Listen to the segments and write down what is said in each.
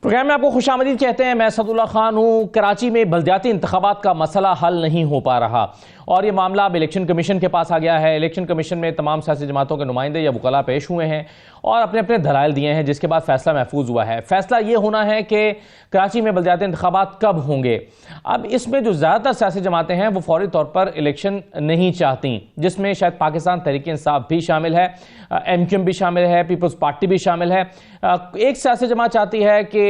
Programme में आपको खुशामदीद कहते हैं। मैं सदुल्ला खान हूँ। कराची में बल्दियाती इंतखाबात का मसला हल नहीं हो पा रहा और ये मामला अब इलेक्शन कमीशन के पास आ गया है। इलेक्शन कमीशन में तमाम सियासी जमातों के नुमाइंदे या वकला पेश हुए हैं और अपने अपने दलाइल दिए हैं, जिसके बाद फैसला महफूज हुआ है। फैसला ये होना है कि कराची में बल्दियाती इंतखाबात कब होंगे। अब इसमें जो ज़्यादातर सियासी जमातें हैं वो फौरी तौर पर इलेक्शन नहीं चाहती, जिसमें शायद पाकिस्तान तहरीक इंसाफ भी शामिल है, MQM भी शामिल है, पीपल्स पार्टी भी शामिल है। एक सियासी जमात चाहती है कि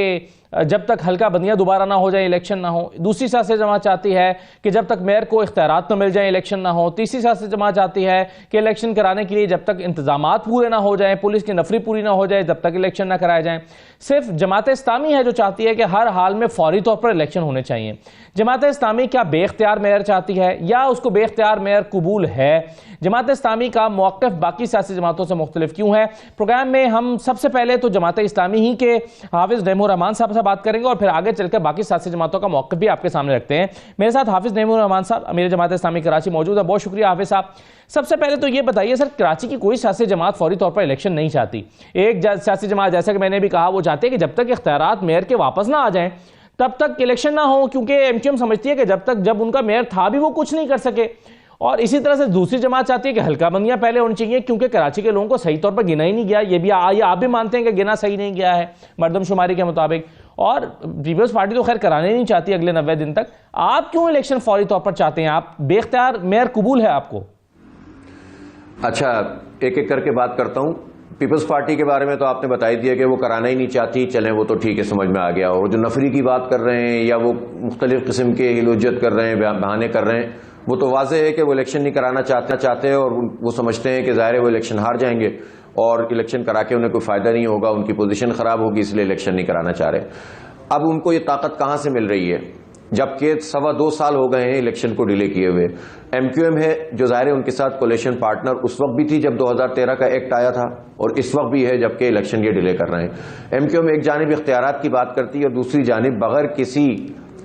जब तक हल्का बंदियां दोबारा ना हो जाए इलेक्शन ना हो। दूसरी सियासी जमात चाहती है कि जब तक मेयर को इख्तियारात न मिल जाए इलेक्शन ना हो। तीसरी सियासी जमात चाहती है कि इलेक्शन कराने के लिए जब तक इंतजामात पूरे ना हो जाए, पुलिस की नफरी पूरी ना हो जाए, जब तक इलेक्शन ना कराए जाएं। सिर्फ जमात इस्लामी है जो चाहती है कि हर हाल में फौरी तौर पर इलेक्शन होने चाहिए। जमात इस्लामी क्या बेख्तियार मेयर चाहती है या उसको बेख्तियार मेयर कबूल है? जमात इस्लामी का मौक़िफ़ बाकी सियासी जमातों से मुख्तलिफ क्यों है? प्रोग्राम में हम सबसे पहले तो जमात इस्लामी ही के हाफिज़ नईमुर रहमान साहब से बात करेंगे और फिर आगे चलकर बाकी सियासी जमातों का मौक़िफ़ भी आपके सामने रखते हैं। मेरे साथ हाफिज़ नईमुर रहमान साहब, अमीर जमात इस्लामी कराची मौजूद है। बहुत शुक्रिया हाफिज़ साहब। सबसे पहले तो ये बताइए सर, कराची की कोई सियासी जमात फौरी तौर पर इलेक्शन नहीं चाहती। एक सियासी जमात, जैसा कि मैंने भी कहा, वो चाहती है कि जब तक इख्तियारात मेयर के वापस ना आ जाएं तब तक इलेक्शन ना हो, क्योंकि MQM समझती है कि जब उनका मेयर था भी वो कुछ नहीं कर सके। और इसी तरह से दूसरी जमात चाहती है कि हल्का बंदियां पहले होनी चाहिए, क्योंकि कराची के लोगों को सही तौर पर गिना ही नहीं गया। ये भी आप भी मानते हैं कि गिना सही नहीं गया है मरदमशुमारी के मुताबिक। और पीपल्स पार्टी तो खैर कराने नहीं चाहती अगले 90 दिन तक। आप क्यों इलेक्शन फौरी तौर पर चाहते हैं? आप बेख्तियार मेयर कबूल है आपको? अच्छा, एक एक करके बात करता हूं। पीपल्स पार्टी के बारे में तो आपने बता ही दिया कि वो कराना ही नहीं चाहती। चलें, वो तो ठीक है, समझ में आ गया। और जो नफरी की बात कर रहे हैं या वो मुख्तलिफ किस्म के हिलोजत कर रहे हैं, बहाने कर रहे हैं, वो तो वाज़ेह है कि वो इलेक्शन नहीं कराना चाहते हैं और वो समझते हैं कि ज़ाहिर है वो इलेक्शन हार जाएंगे और इलेक्शन करा के उन्हें कोई फ़ायदा नहीं होगा, उनकी पोजीशन ख़राब होगी, इसलिए इलेक्शन नहीं कराना चाह रहे। अब उनको ये ताकत कहाँ से मिल रही है जबकि 2.25 साल हो गए हैं इलेक्शन को डिले किए हुए? MQM है जो ज़ाहिर है उनके साथ कोलिशन पार्टनर उस वक्त भी थी जब 2013 का एक्ट आया था और इस वक्त भी है जबकि इलेक्शन ये डिले कर रहे हैं। MQM एक जानिब इख्तियारात की बात करती है और दूसरी जानिब बगैर किसी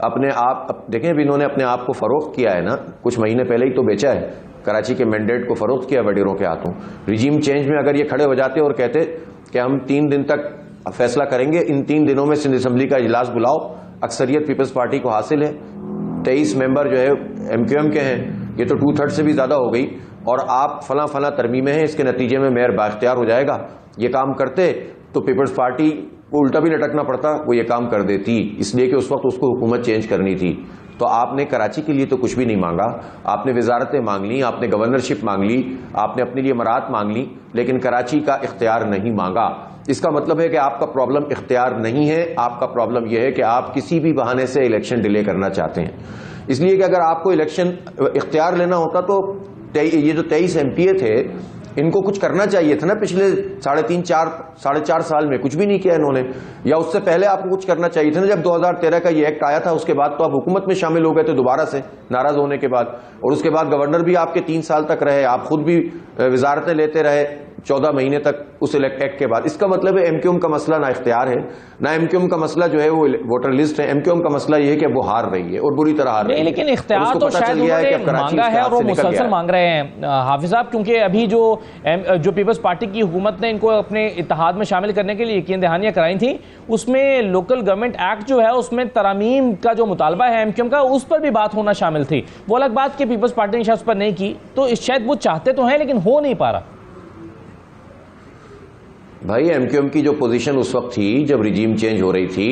अपने आप, देखें अभी इन्होंने अपने आप को फरोख्त किया है ना, कुछ महीने पहले ही तो बेचा है, कराची के मैंडेट को फरोख्त किया वडीरों के हाथों। रिजीम चेंज में अगर ये खड़े हो जाते और कहते कि हम 3 दिन तक फैसला करेंगे, इन 3 दिनों में सिंध असम्बली का इजलास बुलाओ, अक्सरियत पीपल्स पार्टी को हासिल है, 23 मेंबर जो है MQM के हैं, ये तो 2/3 से भी ज्यादा हो गई, और आप फला तरमीमें हैं, इसके नतीजे में मेयर बाख्तियार हो जाएगा। ये काम करते तो पीपल्स पार्टी को उल्टा भी लटकना पड़ता, वो ये काम कर देती, इसलिए कि उस वक्त उसको हुकूमत चेंज करनी थी। तो आपने कराची के लिए तो कुछ भी नहीं मांगा, आपने वजारतें मांग ली, आपने गवर्नरशिप मांग ली, आपने अपने लिए मराहत मांग ली, लेकिन कराची का इख्तियार नहीं मांगा। इसका मतलब है कि आपका प्रॉब्लम इख्तियार नहीं है, आपका प्रॉब्लम यह है कि आप किसी भी बहाने से इलेक्शन डिले करना चाहते हैं। इसलिए कि अगर आपको इलेक्शन इख्तियार लेना होता तो ये जो 23 MPA थे इनको कुछ करना चाहिए था ना। पिछले 3.5-4 साल में कुछ भी नहीं किया इन्होंने, या उससे पहले आपको कुछ करना चाहिए था ना। जब 2013 का ये एक्ट आया था उसके बाद तो आप हुकूमत में शामिल हो गए थे दोबारा से नाराज होने के बाद, और उसके बाद गवर्नर भी आपके 3 साल तक रहे, आप खुद भी वजारतें लेते रहे 14 महीने तक उस एक्ट के बाद। इसका मतलब है MQM का मसला ना इख्तियार है, ना MQM का मसला जो है वो वोटर लिस्ट है। MQM का मसला ये है कि वो हार रही है और बुरी तरह हार रही है। लेकिन इख्तियार तो शायद उन्होंने मांगा है और वो मुसलसल मांग रहे हैं हाफिज साहब, क्योंकि अभी जो पीपल्स पार्टी की हुकूमत ने इनको अपने इत्तेहाद में शामिल करने के लिए यकीन दहानियां कराई थी, उसमें लोकल गवर्नमेंट एक्ट जो है उसमें तरमीम का जो मुतालबा है MQM का, उस पर भी बात होना शामिल थी। वो अलग बात कि पीपल्स पार्टी ने शायद उस पर नहीं की, तो शायद वो चाहते तो हैं लेकिन हो नहीं पा रहा। भाई MQM की जो पोजीशन उस वक्त थी जब रिजीम चेंज हो रही थी,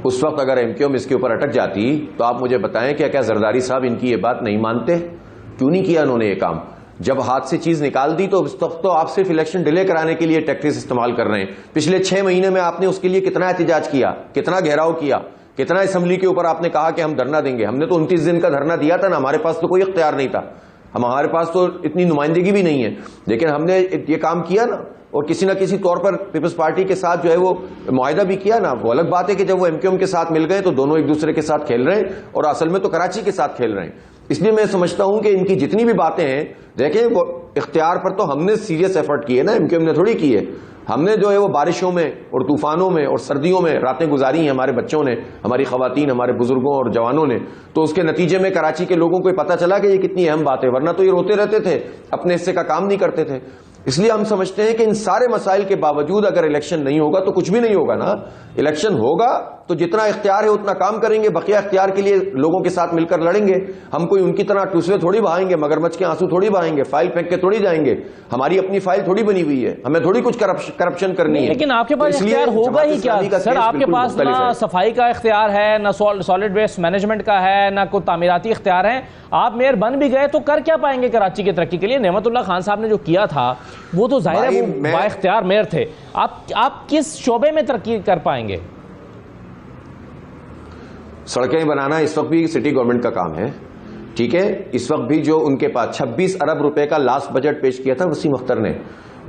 उस वक्त अगर MQM इसके ऊपर अटक जाती तो आप मुझे बताएं क्या जरदारी साहब इनकी ये बात नहीं मानते? क्यों नहीं किया उन्होंने ये काम? जब हाथ से चीज निकाल दी तो उस वक्त तो आप सिर्फ इलेक्शन डिले कराने के लिए टैक्टिक्स इस्तेमाल कर रहे हैं। पिछले 6 महीने में आपने उसके लिए कितना एहतजाज किया, कितना घेराव किया, कितना असेंबली के ऊपर आपने कहा कि हम धरना देंगे। हमने तो 29 दिन का धरना दिया था ना, हमारे पास तो कोई इख्तियार नहीं था, हमारे पास तो इतनी नुमाइंदगी भी नहीं है, लेकिन हमने ये काम किया ना। और किसी ना किसी तौर पर पीपल्स पार्टी के साथ जो है वो मुआहिदा भी किया ना। वो अलग बात है कि जब वो MQM के साथ मिल गए तो दोनों एक दूसरे के साथ खेल रहे हैं और असल में तो कराची के साथ खेल रहे हैं। इसलिए मैं समझता हूं कि इनकी जितनी भी बातें हैं, देखें वो इख्तियार पर तो हमने सीरियस एफर्ट किए ना, MQM ने थोड़ी की है। हमने जो है वो बारिशों में और तूफानों में और सर्दियों में रातें गुजारी हैं, हमारे बच्चों ने, हमारी खवातीन, हमारे बुजुर्गों और जवानों ने। तो उसके नतीजे में कराची के लोगों को पता चला कि ये कितनी अहम बात है, वरना तो ये रोते रहते थे, अपने हिस्से का काम नहीं करते थे। इसलिए हम समझते हैं कि इन सारे मसाइल के बावजूद अगर इलेक्शन नहीं होगा तो कुछ भी नहीं होगा ना। इलेक्शन होगा तो जितना इख्तियार है उतना काम करेंगे, बकिया इख्तियार के लिए लोगों के साथ मिलकर लड़ेंगे। हम कोई उनकी तरह टूसवे थोड़ी बहाएंगे, मगरमच्छ के आंसू थोड़ी बहाएंगे, फाइल फेंक के थोड़ी जाएंगे। हमारी अपनी फाइल थोड़ी बनी हुई है, हमें थोड़ी कुछ करप्शन करनी है। लेकिन आपके पास इख्तियार होगा ही क्या सर? आपके पास ना सफाई का इख्तियार है, ना सॉलिड वेस्ट मैनेजमेंट का है, ना कोई तामीराती इख्तियार है। आप मेयर बन भी गए तो कर क्या पाएंगे कराची की तरक्की के लिए? नेमतुल्लाह खान साहब ने जो किया था वो तो जाहिर है वो बाइख्तियार मेयर थे। आप किस शोबे में तरक्की कर पाएंगे? सड़कें बनाना इस वक्त भी सिटी गवर्नमेंट का काम है, ठीक है। इस वक्त भी जो उनके पास 26 अरब रुपए का लास्ट बजट पेश किया था वसीम अख्तर ने,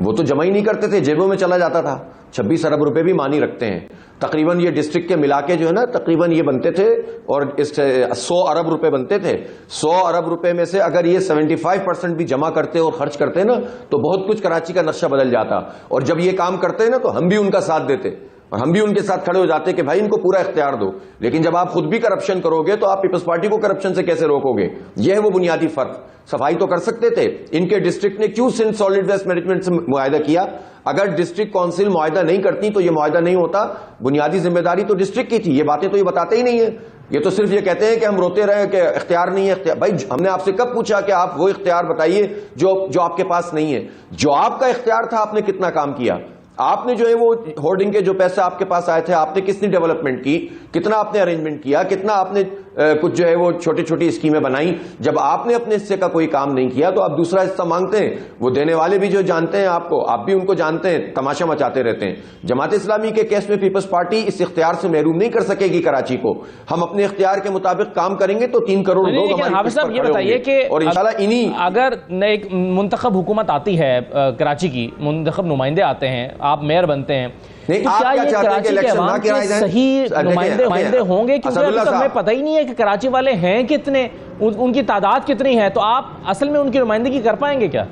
वो तो जमा ही नहीं करते थे, जेबों में चला जाता था। 26 अरब रुपए भी मानी रखते हैं। तकरीबन ये डिस्ट्रिक्ट के मिला के जो है ना, तकरीबन ये बनते थे, और इस 100 अरब रुपए बनते थे। 100 अरब रुपए में से अगर ये 75% भी जमा करते और खर्च करते ना तो बहुत कुछ कराची का नक्शा बदल जाता। और जब ये काम करते ना तो हम भी उनका साथ देते और हम भी उनके साथ खड़े हो जाते कि भाई इनको पूरा इख्तियार दो। लेकिन जब आप खुद भी करप्शन करोगे तो आप पीपल्स पार्टी को करप्शन से कैसे रोकोगे? यह है वो बुनियादी फर्क। सफाई तो कर सकते थे, इनके डिस्ट्रिक्ट ने क्यों सिंध सॉलिड वेस्ट मैनेजमेंट से मुआहदा किया? अगर डिस्ट्रिक्ट काउंसिल मुआहदा नहीं करती तो यह मुआहदा नहीं होता। बुनियादी जिम्मेदारी तो डिस्ट्रिक्ट की थी। ये बातें तो ये बताते ही नहीं है। ये तो सिर्फ ये कहते हैं कि हम रोते रहे कि इख्तियार नहीं है। भाई हमने आपसे कब पूछा कि आप वो इख्तियार बताइए जो आपके पास नहीं है? जो आपका इख्तियार था आपने कितना काम किया? आपने जो है वो होर्डिंग के जो पैसे आपके पास आए थे आपने कितनी डेवलपमेंट की, कितना आपने अरेंजमेंट किया, कितना आपने कुछ जो है वो छोटी छोटी स्कीमें बनाई? जब आपने अपने हिस्से का कोई काम नहीं किया तो आप दूसरा हिस्सा मांगते हैं। वो देने वाले भी जो जानते हैं आपको, आप भी उनको जानते हैं, तमाशा मचाते रहते हैं। जमात इस्लामी के केस में पीपल्स पार्टी इस इख्तियार से महरूम नहीं कर सकेगी कराची को। हम अपने इख्तियार के मुताबिक काम करेंगे तो 3 करोड़ लोग हाफिज साहब ये बताइए कि और इंशाल्लाह इन्हीं अगर एक मुंतखब हुकूमत आती है, कराची की मुंतखब नुमाइंदे आते हैं, आप मेयर बनते हैं, तो क्या ये कराची के अवाम के सही नुमाइंदे होंगे? क्योंकि अभी तक हमें पता ही नहीं है कि कराची वाले हैं कितने, उनकी तादाद कितनी है। तो आप असल में उनकी नुमाइंदगी कर पाएंगे क्या?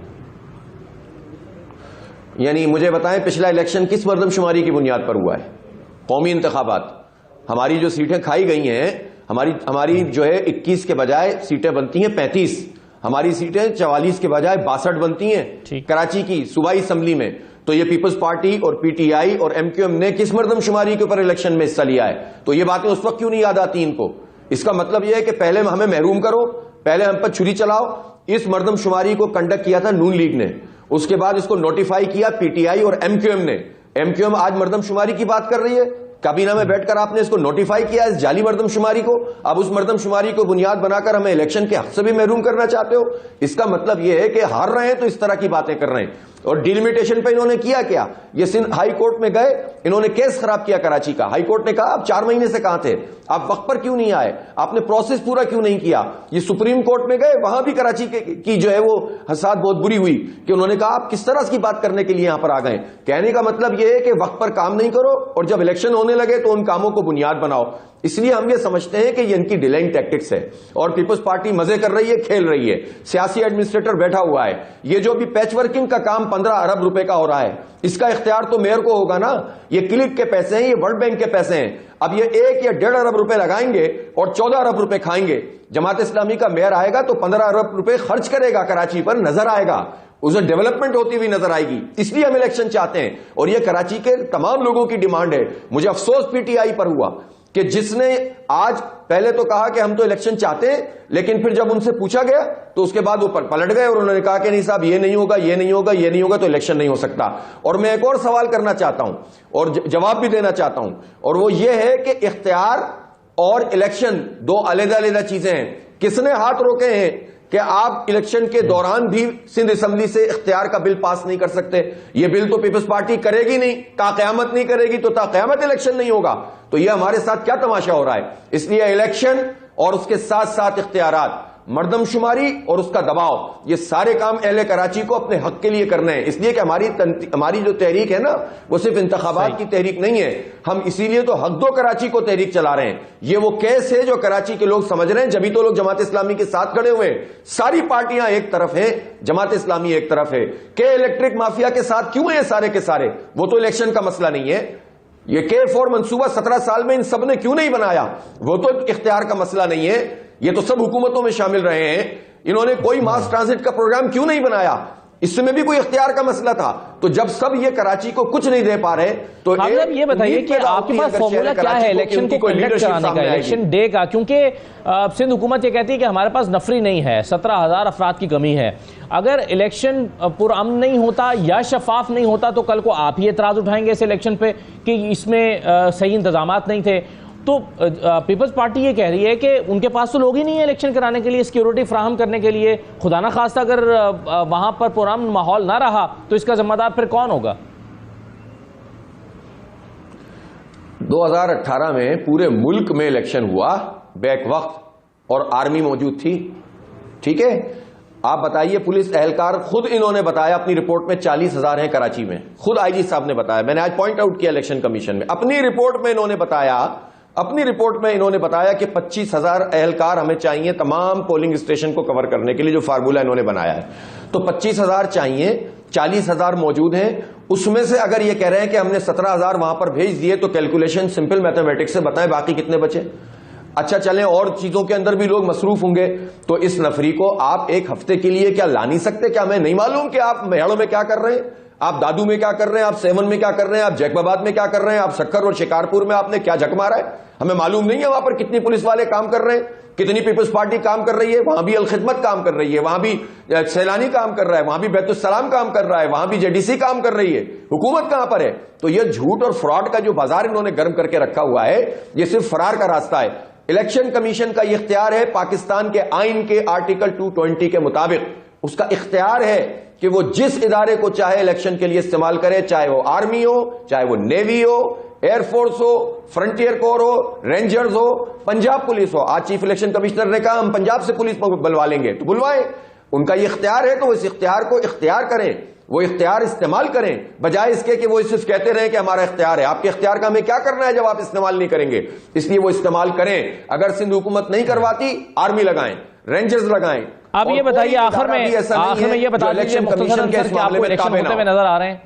यानी मुझे बताएं पिछला इलेक्शन किस मर्दमशुमारी की बुनियाद पर हुआ है? कौमी इंतखाबात। हमारी जो सीटें खाई गई हैं, हमारी जो है 21 के बजाय सीटें बनती हैं 35। हमारी सीटें 44 के बजाय 62 बनती हैं कराची की सूबाई असम्बली में। तो ये पीपल्स पार्टी और पीटीआई और एमक्यूएम ने किस मर्दमशुमारी के ऊपर इलेक्शन में हिस्सा लिया है? तो ये बातें उस वक्त क्यों नहीं याद आती इनको? इसका मतलब यह है कि पहले हमें महरूम करो, पहले हम पर छुरी चलाओ। इस मर्दमशुमारी को कंडक्ट किया था नून लीग ने, उसके बाद इसको नोटिफाई किया पीटीआई और एमक्यूएम ने। एमक्यूएम आज मर्दमशुमारी की बात कर रही है। काबीना में बैठकर आपने इसको नोटिफाई किया इस जाली मर्दमशुमारी को। अब उस मर्दमशुमारी को बुनियाद बनाकर हमें इलेक्शन के हक से भी महरूम करना चाहते हो। इसका मतलब यह है कि हार रहे हैं तो इस तरह की बातें कर रहे हैं। और डिलिमिटेशन पे इन्होंने किया क्या? ये सिंध हाई कोर्ट में गए, इन्होंने केस खराब किया कराची का। हाई कोर्ट ने कहा आप 4 महीने से कहां थे, आप वक्त पर क्यों नहीं आए, आपने प्रोसेस पूरा क्यों नहीं किया? ये सुप्रीम कोर्ट में गए, वहां भी कराची की जो है वो हसात बहुत बुरी हुई कि उन्होंने कहा आप किस तरह की बात करने के लिए यहां पर आ गए। कहने का मतलब यह है कि वक्त पर काम नहीं करो और जब इलेक्शन होने लगे तो उन कामों को बुनियाद बनाओ। इसलिए हम ये समझते हैं कि ये इनकी डिलेइंग टैक्टिक्स है और पीपल्स पार्टी मजे कर रही है, खेल रही है। सियासी एडमिनिस्ट्रेटर बैठा हुआ है। ये जो भी पैच वर्किंग का काम 15 अरब रुपए का हो रहा है, इसका इख्तियार तो मेयर को होगा ना। ये क्लिक के पैसे हैं, ये वर्ल्ड बैंक के पैसे हैं। अब ये 1 या 1.5 अरब रुपए लगाएंगे और 14 अरब रुपए खाएंगे। जमात इस्लामी का मेयर आएगा तो 15 अरब रुपए खर्च करेगा, कराची पर नजर आएगा, उसे डेवलपमेंट होती हुई नजर आएगी। इसलिए हम इलेक्शन चाहते हैं और यह कराची के तमाम लोगों की डिमांड है। मुझे अफसोस पीटीआई पर हुआ कि जिसने आज पहले तो कहा कि हम तो इलेक्शन चाहते हैं, लेकिन फिर जब उनसे पूछा गया तो उसके बाद वो पलट गए और उन्होंने कहा कि नहीं साहब ये नहीं होगा, ये नहीं होगा, ये नहीं होगा तो इलेक्शन नहीं हो सकता। और मैं एक और सवाल करना चाहता हूं और जवाब भी देना चाहता हूं, और वो ये है कि इख्तियार और इलेक्शन 2 अलग-अलग चीजें हैं। किसने हाथ रोके हैं कि आप इलेक्शन के दौरान भी सिंध असेंबली से इख्तियार का बिल पास नहीं कर सकते? यह बिल तो पीपल्स पार्टी करेगी नहीं, क़यामत नहीं करेगी, तो क़यामत इलेक्शन नहीं होगा। तो यह हमारे साथ क्या तमाशा हो रहा है? इसलिए इलेक्शन और उसके साथ साथ इख्तियारात, मर्दमशुमारी और उसका दबाव, ये सारे काम अहले कराची को अपने हक के लिए करने हैं। इसलिए कि हमारी जो तहरीक है ना, वो सिर्फ इंतखाबात की तहरीक नहीं है। हम इसीलिए तो हक दो कराची को तहरीक चला रहे हैं। ये वो केस है जो कराची के लोग समझ रहे हैं, जब तो लोग जमात इस्लामी के साथ खड़े हुए हैं। सारी पार्टियां एक तरफ है, जमात इस्लामी एक तरफ है। के इलेक्ट्रिक माफिया के साथ क्यों है सारे के सारे? वो तो इलेक्शन का मसला नहीं है। ये K4 मंसूबा 17 साल में इन सब ने क्यों नहीं बनाया? वो तो इख्तियार का मसला नहीं है। ये तो सब हुकूमतों में शामिल रहे हैं। इन्होंने कोई मास ट्रांजिट का प्रोग्राम क्यों नहीं बनाया? इसमें भी कोई इख्तियार का मसला था। तो जब सब ये कराची को कुछ नहीं दे पा रहे तो ये बताइए कि आपके पास फॉर्मूला क्या है इलेक्शन को कंडक्ट कराने का, इलेक्शन डे का? क्योंकि सिंध हुकूमत ये कहती है कि हमारे पास नफरी नहीं है, 17,000 अफराद की कमी है। अगर इलेक्शन पुरअमन नहीं होता या शफाफ नहीं होता तो कल को आप ही एतराज उठाएंगे इस इलेक्शन पे कि इसमें सही इंतजामात नहीं थे। तो पीपल्स पार्टी ये कह रही है कि उनके पास तो लोग ही नहीं है इलेक्शन कराने के लिए, सिक्योरिटी फ्राहम करने के लिए। खुदा ना खास्ता अगर वहां पर पुरअमन माहौल ना रहा तो इसका जिम्मेदार फिर कौन होगा? 2018 में पूरे मुल्क में इलेक्शन हुआ बैक वक्त और आर्मी मौजूद थी, ठीक है। आप बताइए, पुलिस एहलकार खुद इन्होंने बताया अपनी रिपोर्ट में 40,000 हैं कराची में, खुद आईजी साहब ने बताया। मैंने आज पॉइंट आउट किया इलेक्शन कमीशन में, अपनी रिपोर्ट में इन्होंने बताया कि 25,000 एहलकार हमें चाहिए तमाम पोलिंग स्टेशन को कवर करने के लिए, जो फार्मूला इन्होंने बनाया है। तो 25,000 चाहिए, 40,000 मौजूद हैं। उसमें से अगर ये कह रहे हैं कि हमने 17,000 वहां पर भेज दिए तो कैलकुलेशन सिंपल मैथमेटिक्स से बताएं बाकी कितने बचे। अच्छा चलें, और चीजों के अंदर भी लोग मसरूफ होंगे, तो इस नफरी को आप एक हफ्ते के लिए क्या ला नहीं सकते? क्या हमें नहीं मालूम कि आप मेहड़ों में क्या कर रहे हैं, आप दादू में क्या कर रहे हैं, आप सेवन में क्या कर रहे हैं, आप जैकबाबाद में क्या कर रहे हैं, आप शक्कर और शिकारपुर में आपने क्या झक मारा है? हमें मालूम नहीं है वहां पर कितनी पुलिस वाले काम कर रहे हैं, कितनी पीपल्स पार्टी काम कर रही है? वहां भी अलखिदमत काम कर रही है, वहां भी सैलानी काम कर रहा है, वहां भी बैतुस्सलाम काम कर रहा है, वहां भी जेडीसी काम कर रही है। हुकूमत कहां पर है? तो यह झूठ और फ्रॉड का जो बाजार इन्होंने गर्म करके रखा हुआ है, यह सिर्फ फरार का रास्ता है। इलेक्शन कमीशन का यह इख्तियार है, पाकिस्तान के आइन के आर्टिकल 220 के मुताबिक उसका इख्तियार है कि वो जिस इदारे को चाहे इलेक्शन के लिए इस्तेमाल करे, चाहे वो आर्मी हो, चाहे वो नेवी हो, एयरफोर्स हो, फ्रंटियर कोर हो, रेंजर्स हो, पंजाब पुलिस हो। आज चीफ इलेक्शन कमिश्नर ने कहा हम पंजाब से पुलिस बुलवा लेंगे, तो बुलवाएं, उनका ये इख्तियार है। तो इस इख्तियार को इख्तियार करें, वो इख्तियार इस्तेमाल करें, बजाय इसके कि वो सिर्फ कहते रहे कि हमारा इख्तियार है। आपके इख्तियार का हमें क्या करना है जब आप इस्तेमाल नहीं करेंगे? इसलिए वो इस्तेमाल करें। अगर सिंध हुकूमत नहीं करवाती, आर्मी लगाएं, रेंजर्स लगाएं। अब ये बताइए आखिर में ये बता दीजिए मुख्तसरन सर कि आपको इलेक्शन होते हुए नजर आ रहे हैं?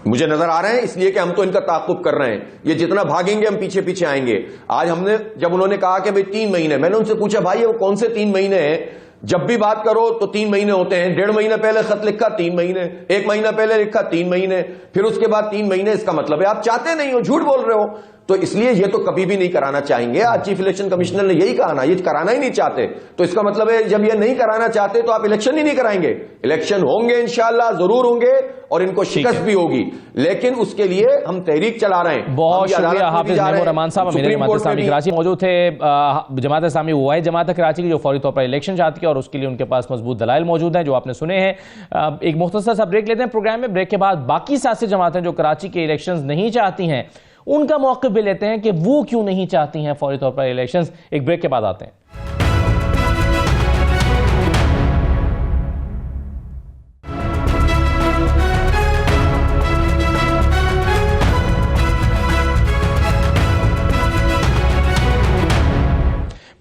मुझे नजर आ रहे हैं, इसलिए कि हम तो इनका ताक़ुब कर रहे हैं। ये जितना भागेंगे हम पीछे पीछे आएंगे। आज हमने, जब उन्होंने कहा कि भाई 3 महीने, मैंने उनसे पूछा भाई वो कौन से 3 महीने हैं? जब भी बात करो तो 3 महीने होते हैं। 1.5 महीने पहले खत लिखा 3 महीने, 1 महीना पहले लिखा 3 महीने, फिर उसके बाद 3 महीने। इसका मतलब है आप चाहते नहीं हो, झूठ बोल रहे हो। तो इसलिए ये तो कभी भी नहीं कराना चाहेंगे। आज चीफ इलेक्शन कमिश्नर ने यही कहा ना, ये कराना ही नहीं चाहते। तो इसका मतलब है जब ये नहीं कराना चाहते तो आप इलेक्शन ही नहीं कराएंगे। इलेक्शन होंगे इंशाअल्लाह, जरूर होंगे, और इनको शिकस्त भी होगी, लेकिन उसके लिए हम तहरीक चला रहे हैं। बहुत शुक्रिया हाफिज नैमुर रहमान साहब, जमात इस्लामी कराची मौजूद थे। जमात इस्लामी वो है जमात कराची की जो फौरी तौर पर इलेक्शन चाहती है और उसके लिए उनके पास मजबूत दलाइल मौजूद हैं जो आपने सुने हैं। एक मुख्तसर सा ब्रेक लेते हैं प्रोग्राम में। ब्रेक के बाद बाकी सियासी जमातें जो कराची के इलेक्शंस नहीं चाहती हैं उनका मौक़िफ़ भी लेते हैं कि वो क्यों नहीं चाहती हैं फौरी तौर पर इलेक्शंस। एक ब्रेक के बाद आते हैं।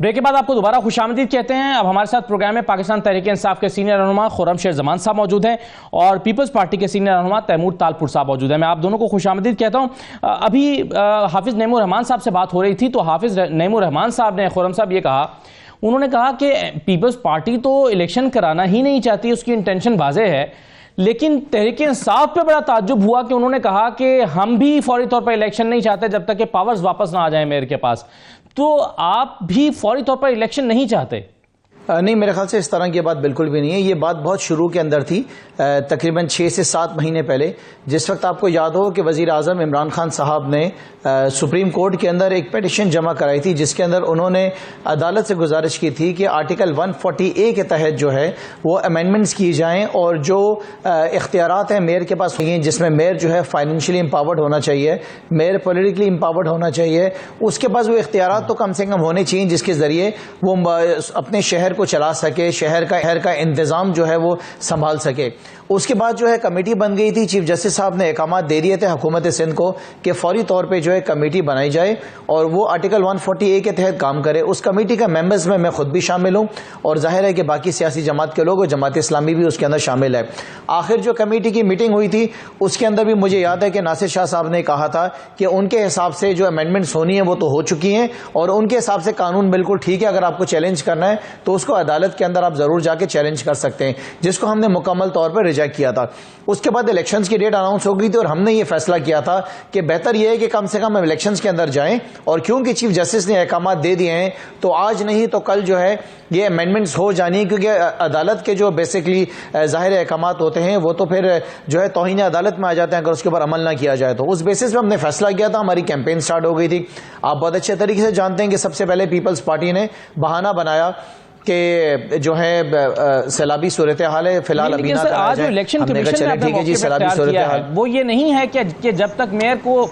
ब्रेक के बाद आपको दोबारा खुशामदीद कहते हैं। अब हमारे साथ प्रोग्राम में पाकिस्तान तहरीक इंसाफ के सीनियर रहनुमा खुर्रमशेर जमान साहब मौजूद हैं और पीपल्स पार्टी के सीनियर रहनुमा तैमूर तालपुर साहब मौजूद हैं। मैं आप दोनों को खुशामदीद कहता हूं। अभी हाफिज नईमुर रहमान साहब से बात हो रही थी, तो हाफिज नईमुर रहमान साहब ने, खुर्रम साहब, ये कहा, उन्होंने कहा कि पीपल्स पार्टी तो इलेक्शन कराना ही नहीं चाहती, उसकी इंटेंशन वाज़ेह है, लेकिन तहरीक इंसाफ पे बड़ा ताज्जुब हुआ कि उन्होंने कहा कि हम भी फौरी तौर पर इलेक्शन नहीं चाहते जब तक कि पावर्स वापस ना आ जाए मेयर के पास। तो आप भी फौरी तौर पर इलेक्शन नहीं चाहते? नहीं, मेरे ख्याल से इस तरह की बात बिल्कुल भी नहीं है। ये बात बहुत शुरू के अंदर थी, तकरीबन 6 से 7 महीने पहले, जिस वक्त आपको याद हो कि वज़ीर आज़म इमरान खान साहब ने सुप्रीम कोर्ट के अंदर एक पिटिशन जमा कराई थी जिसके अंदर उन्होंने अदालत से गुजारिश की थी कि आर्टिकल 140A के तहत जो है वो अमेंडमेंट्स की जाएं और जो इख्तियारात हैं मेयर के पास हैं, जिसमें मेयर जो है फाइनेंशियली एम्पावर्ड होना चाहिए, मेयर पॉलिटिकली एम्पावर्ड होना चाहिए, उसके पास वो इख्तियारात तो कम से कम होने चाहिए जिसके ज़रिए वो अपने शहर को चला सके, शहर का इंतज़ाम जो है वो संभाल सके। उसके बाद जो है कमेटी बन गई थी। चीफ जस्टिस साहब ने अहकामात दे दिए थे हुकूमत सिंध को कि फौरी तौर पे जो है कमेटी बनाई जाए और वो आर्टिकल 140A के तहत काम करे। उस कमेटी का मेंबर्स में मैं खुद भी शामिल हूं और जाहिर है कि बाकी सियासी जमात के लोग और जमात इस्लामी भी उसके अंदर शामिल है। आखिर जो कमेटी की मीटिंग हुई थी उसके अंदर भी मुझे याद है कि नासिर शाह साहब ने कहा था कि उनके हिसाब से जो अमेंडमेंट्स होनी है वो तो हो चुकी हैं और उनके हिसाब से कानून बिल्कुल ठीक है। अगर आपको चैलेंज करना है तो उसको अदालत के अंदर आप जरूर जाके चैलेंज कर सकते हैं, जिसको हमने मुकम्मल तौर पर रिजेक्ट किया था। उसके बाद इलेक्शंस की डेट अनाउंस हो गई थी और हमने ये फैसला किया था कि बेहतर यह है कि कम से कम हम इलेक्शंस के अंदर जाएं और क्योंकि चीफ जस्टिस ने अहकामात दे दिए हैं तो आज नहीं तो कल जो है ये अमेंडमेंट्स हो जानी, क्योंकि अदालत के जो बेसिकली जाहिर अहकामात होते हैं वो तो फिर जो है तौहीन अदालत में आ जाते हैं अगर उसके ऊपर अमल ना किया जाए तो। उस बेसिस पे हमने फैसला किया था, हमारी कैंपेन स्टार्ट हो गई थी। आप बहुत अच्छे तरीके से जानते हैं कि सबसे पहले पीपल्स पार्टी ने बहाना बनाया कि जो है सैलाबी सूरत हाल है, फिलहाल अभी ना आज जो इलेक्शन कमीशन ने ठीक है जी, सैलाबी सूरत हाल वो ये नहीं है कि जब तक मेयर को